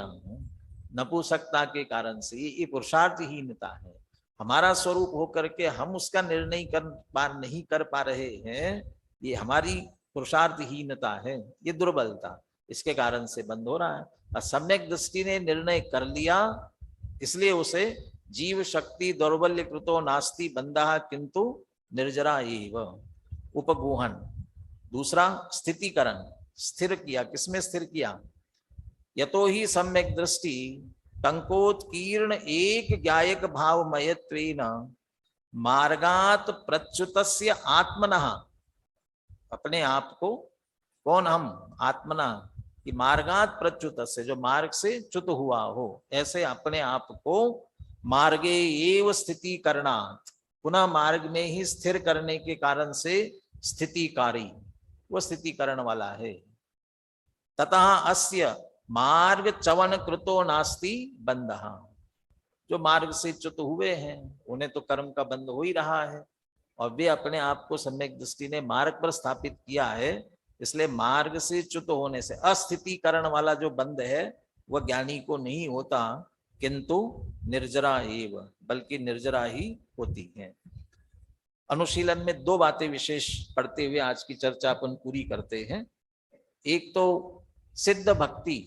नपुंसकता के कारण से। ये पुरुषार्थहीनता है। हमारा स्वरूप होकर के हम उसका निर्णय नहीं कर पा रहे हैं, ये हमारी पुरुषार्थहीनता है, ये दुर्बलता। इसके कारण से बंद हो रहा है। और सम्यक दृष्टि ने निर्णय कर लिया, इसलिए उसे जीव शक्ति दौर्बल्य कृतो नास्ति बंधः किंतु निर्जरा एव। उपगूहन। दूसरा स्थितिकरण, स्थिर किया। किसमें स्थिर किया? यतो ही सम्यक दृष्टि टंकोत्कीर्ण एक ज्ञायक भावमयत्वेन मार्गात प्रच्युतस्य आत्मनः, अपने आप को, कौन हम? आत्मना, कि मार्गात प्रच्युत से, जो मार्ग से च्युत हुआ हो, ऐसे अपने आप को मार्गे एव स्थिति करणात्, पुनः मार्ग में ही स्थिर करने के कारण से स्थितिकारी, वो स्थितिकरण वाला है। ततः अस्य मार्ग चवन कृतो नास्ति बंधः, जो मार्ग से च्युत हुए हैं उन्हें तो कर्म का बंध हो ही रहा है, और वे अपने आप को सम्यक दृष्टि ने मार्ग पर स्थापित किया है, इसलिए मार्ग से च्युत होने से अस्थितिकरण वाला जो बंध है वह ज्ञानी को नहीं होता, किंतु निर्जरा एव, बल्कि निर्जरा ही होती है। अनुशीलन में दो बातें विशेष पढ़ते हुए आज की चर्चा अपन पूरी करते हैं। एक तो सिद्ध भक्ति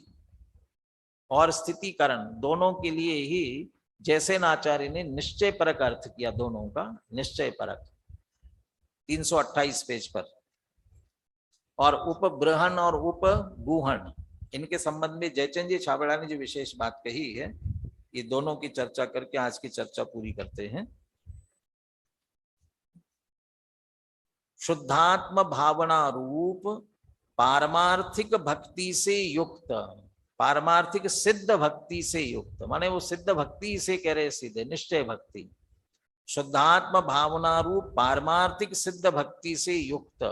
और स्थितिकरण दोनों के लिए ही जैसे आचार्य ने निश्चय परक अर्थ किया, दोनों का निश्चय परक 328 पेज पर, और उपब्रहण और उपगूहन इनके संबंध में जयचंद जी छाबड़ा ने जो विशेष बात कही है, ये दोनों की चर्चा करके आज की चर्चा पूरी करते हैं। शुद्धात्म भावना रूप पारमार्थिक भक्ति से युक्त, पारमार्थिक सिद्ध भक्ति से युक्त, माने वो सिद्ध भक्ति से कह रहे सीधे निश्चय भक्ति, शुद्धात्म भावना रूप पारमार्थिक सिद्ध भक्ति से युक्त।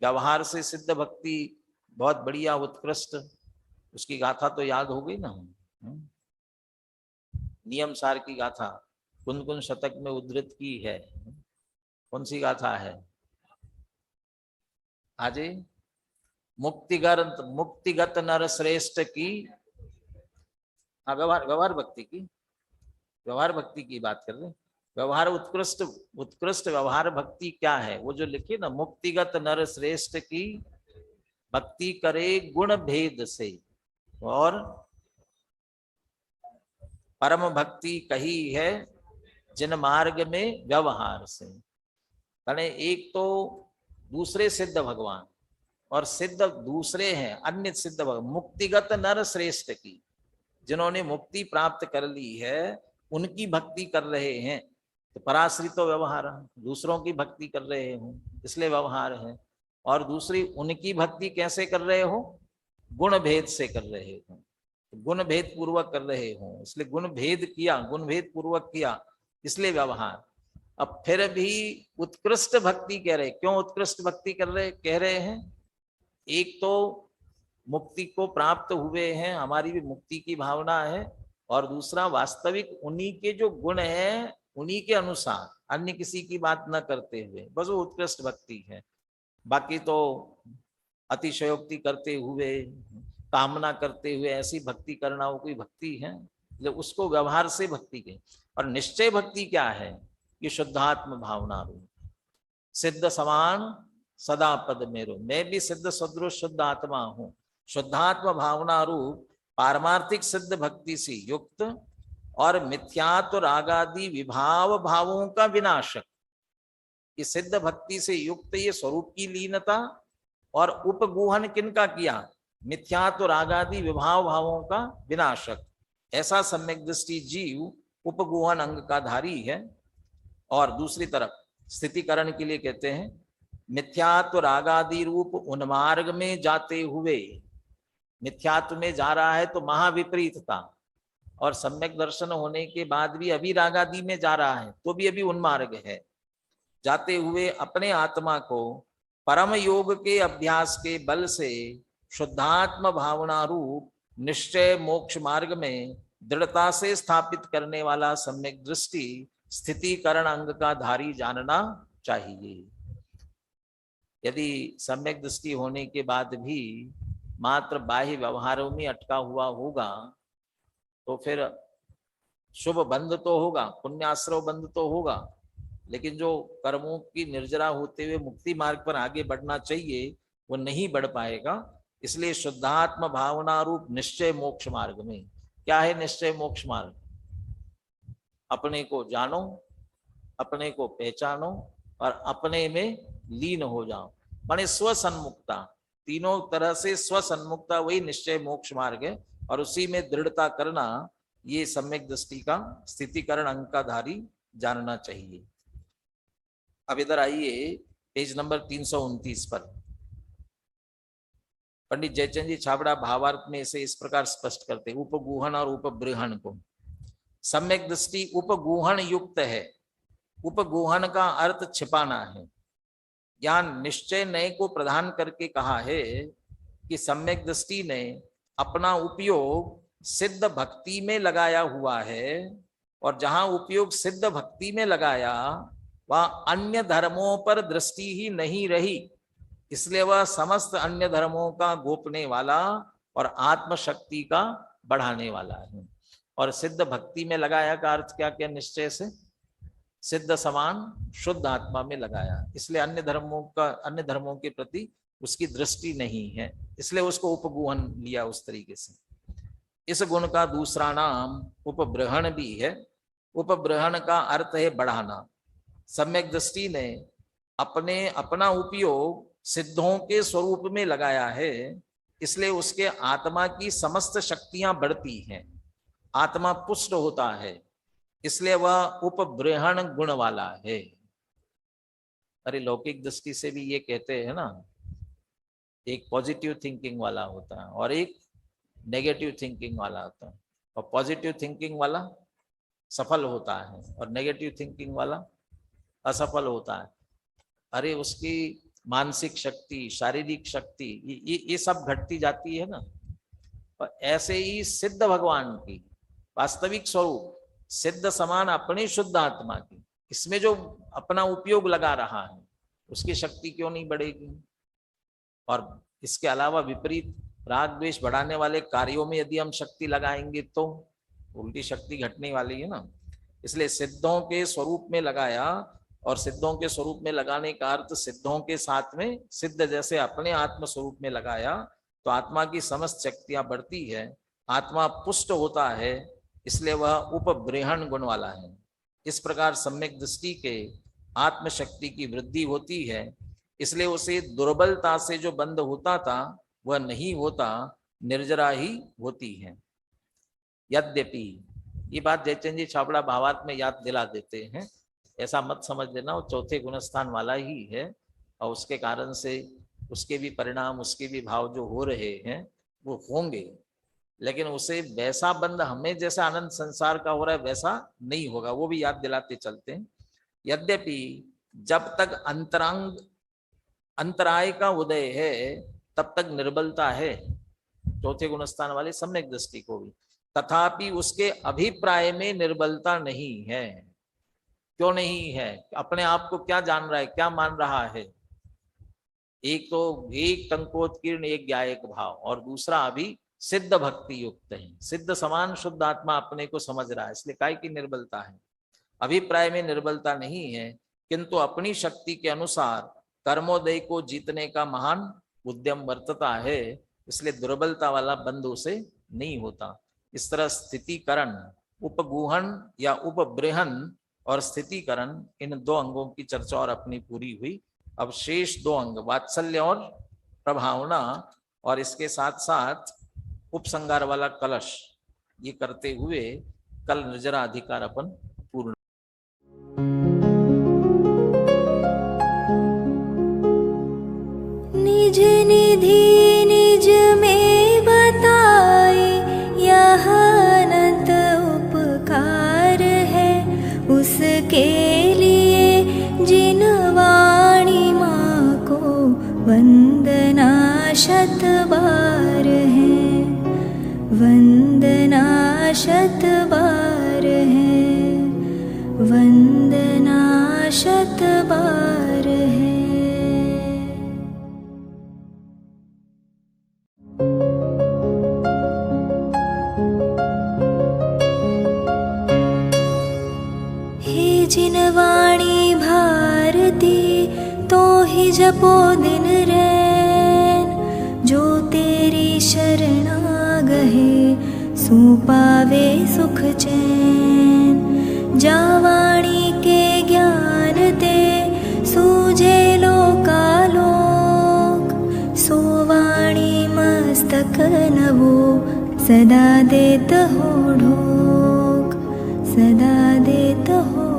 व्यवहार से सिद्ध भक्ति बहुत बढ़िया उत्कृष्ट, उसकी गाथा तो याद हो गई ना, नियम सार की गाथा कुन-कुन शतक में उद्धृत की है। कौन सी गाथा है? आजे मुक्तिगत नर श्रेष्ठ की, व्यवहार भक्ति की, व्यवहार भक्ति की बात कर रहे। व्यवहार उत्कृष्ट व्यवहार भक्ति क्या है? वो जो लिखे ना, मुक्तिगत नर श्रेष्ठ की भक्ति करे गुण भेद से, और परम भक्ति कही है जिन मार्ग में व्यवहार से। यानी एक तो दूसरे सिद्ध भगवान और सिद्ध दूसरे हैं अन्य सिद्ध भगवान, मुक्तिगत नर श्रेष्ठ की, जिन्होंने मुक्ति प्राप्त कर ली है उनकी भक्ति कर रहे हैं, तो पराश्रित तो व्यवहार, दूसरों की भक्ति कर रहे हो इसलिए व्यवहार है। और दूसरी उनकी भक्ति कैसे कर रहे हो? गुण भेद से कर रहे हो, गुण भेद पूर्वक कर रहे हो, इसलिए गुण भेद किया, गुण भेद पूर्वक किया, इसलिए व्यवहार। अब फिर भी उत्कृष्ट भक्ति कह रहे, क्यों उत्कृष्ट भक्ति कर रहे कह रहे हैं? एक तो मुक्ति को प्राप्त हुए हैं, हमारी भी मुक्ति की भावना है, और दूसरा वास्तविक उन्हीं के जो गुण है उन्हीं के अनुसार, अन्य किसी की बात न करते हुए, बस वो उत्कृष्ट भक्ति है। बाकी तो अतिशयोक्ति करते हुए, कामना करते हुए ऐसी भक्ति करना वो कोई भक्ति है? उसको व्यवहार से भक्ति के। और निश्चय भक्ति क्या है? ये शुद्धात्म भावना रूप, सिद्ध समान सदा पद मेरो, मैं भी सिद्ध सदृश शुद्ध आत्मा हूं। शुद्धात्म भावना रूप पारमार्थिक सिद्ध भक्ति से युक्त और मिथ्यात्व रागादि विभाव भावों का विनाशक, ये सिद्ध भक्ति से युक्त ये स्वरूप की लीनता और उपगूहन किनका किया? मिथ्यात्व रागादि विभाव भावों का विनाशक। ऐसा सम्यक दृष्टि जीव उपगूहन अंग का धारी है। और दूसरी तरफ स्थितिकरण के लिए कहते हैं मिथ्यात्व रागादि रूप उन्मार्ग में जाते हुए, मिथ्यात्व में जा रहा है तो महाविपरीतता, और सम्यक दर्शन होने के बाद भी अभी रागादि में जा रहा है तो भी अभी उन्मार्ग है। जाते हुए अपने आत्मा को परम योग के अभ्यास के बल से शुद्धात्म भावना रूप निश्चय मोक्ष मार्ग में दृढ़ता से स्थापित करने वाला सम्यक दृष्टि स्थितिकरण अंग का धारी जानना चाहिए। यदि सम्यक दृष्टि होने के बाद भी मात्र बाह्य व्यवहारों में अटका हुआ होगा तो फिर शुभ बंध तो होगा, पुण्याश्रव बंध तो होगा, लेकिन जो कर्मों की निर्जरा होते हुए मुक्ति मार्ग पर आगे बढ़ना चाहिए वो नहीं बढ़ पाएगा। इसलिए शुद्धात्म भावना रूप निश्चय मोक्ष मार्ग में, क्या है निश्चय मोक्ष मार्ग? अपने को जानो, अपने को पहचानो और अपने में लीन हो जाओ, माने स्वसन्मुक्ता, तीनों तरह से स्वसन्मुक्ता वही निश्चय मोक्ष मार्ग है। और उसी में दृढ़ता करना ये सम्यक दृष्टि का स्थितिकरण अंग का धारी जानना चाहिए। अब इधर आइए पेज नंबर 329 पर। पंडित जयचंद जी छाबड़ा भावार्थ में इसे इस प्रकार स्पष्ट करते, उपगूहन और उपबृहण को सम्यक दृष्टि उपगूहन युक्त है। उपगूहन का अर्थ छिपाना है। यहाँ निश्चय नए को प्रदान करके कहा है कि सम्यक दृष्टि ने अपना उपयोग सिद्ध भक्ति में लगाया हुआ है, और जहां उपयोग सिद्ध भक्ति में लगाया वह अन्य धर्मों पर दृष्टि ही नहीं रही, इसलिए वह समस्त अन्य धर्मों का गोपने वाला और आत्मशक्ति का बढ़ाने वाला है। और सिद्ध भक्ति में लगाया का अर्थ क्या क्या? निश्चय से सिद्ध समान शुद्ध आत्मा में लगाया, इसलिए अन्य धर्मों के प्रति उसकी दृष्टि नहीं है, इसलिए उसको उपगूहन लिया उस तरीके से। इस गुण का दूसरा नाम उपब्रहण भी है। उपब्रहण का अर्थ है बढ़ाना। सम्यक दृष्टि ने अपना उपयोग सिद्धों के स्वरूप में लगाया है, इसलिए उसके आत्मा की समस्त शक्तियां बढ़ती हैं, आत्मा पुष्ट होता है, इसलिए वह उपब्रहण गुण वाला है। अरे लौकिक दृष्टि से भी ये कहते हैं ना, एक पॉजिटिव थिंकिंग वाला होता है और एक नेगेटिव थिंकिंग वाला होता है, और पॉजिटिव थिंकिंग वाला सफल होता है और नेगेटिव थिंकिंग वाला असफल होता है। अरे उसकी मानसिक शक्ति, शारीरिक शक्ति ये सब घटती जाती है ना। और ऐसे ही सिद्ध भगवान की वास्तविक स्वरूप सिद्ध समान अपनी शुद्ध आत्मा की, इसमें जो अपना उपयोग लगा रहा है उसकी शक्ति क्यों नहीं बढ़ेगी? और इसके अलावा विपरीत राग द्वेष बढ़ाने वाले कार्यों में यदि हम शक्ति लगाएंगे तो उल्टी शक्ति घटने वाली है ना। इसलिए सिद्धों के स्वरूप में लगाया, और सिद्धों के स्वरूप में लगाने का अर्थ सिद्धों के साथ में सिद्ध जैसे अपने आत्म स्वरूप में लगाया तो आत्मा की समस्त शक्तियां बढ़ती है, आत्मा पुष्ट होता है, इसलिए वह उपब्रहण गुण वाला है। इस प्रकार सम्यक दृष्टि के आत्मशक्ति की वृद्धि होती है, इसलिए उसे दुर्बलता से जो बंध होता था वह नहीं होता, निर्जरा ही होती है। यद्यपि ये बात जयचंद जी छाबड़ा भावार्थ में याद दिला देते हैं, ऐसा मत समझ लेना वो चौथे गुणस्थान वाला ही है, और उसके कारण से उसके भी परिणाम, उसके भी भाव जो हो रहे हैं वो होंगे, लेकिन उसे वैसा बंध हमें जैसा आनंद संसार का हो रहा है वैसा नहीं होगा, वो भी याद दिलाते चलते हैं। यद्यपि जब तक अंतराय का उदय है तब तक निर्बलता है चौथे गुणस्थान वाले सम्यक दृष्टि को भी, तथापि उसके अभिप्राय में निर्बलता नहीं है। क्यों नहीं है? अपने आप को क्या जान रहा है, क्या मान रहा है? एक तो एक टंकोत्कीर्ण एक ज्ञायक भाव, और दूसरा अभी सिद्ध भक्ति युक्त है, सिद्ध समान शुद्ध आत्मा अपने को समझ रहा है, इसलिए काय की निर्बलता है? अभिप्राय में निर्बलता नहीं है, किंतु अपनी शक्ति के अनुसार कर्मोदय को जीतने का महान उद्यम वर्तता है, इसलिए दुर्बलता वाला बंध उसे नहीं होता। इस तरह स्थितिकरण, उपगूहन या उपब्रहण और स्थितिकरण, इन दो अंगों की चर्चा और अपनी पूरी हुई। अब शेष दो अंग वात्सल्य और प्रभावना, और इसके साथ साथ उपसंगार वाला कलश, ये करते हुए कल निर्जरा अधिकार अपन पूर्ण। निज निधि निज में बताए यह अनंत उपकार है, उसके लिए जिन वाणी माँ को वंदना शत बार है, वंदना शत बार है, वंदना शत बार है। हे जिन वाणी भारती तो ही जपो दिन रैन, जो तेरी शरणा गहे सो पावे सुख चैन। जा वाणी के ज्ञान ते सूझे लोकालोक, सो वाणी मस्तक नवो सदा देत हो ढोक, सदा देत हो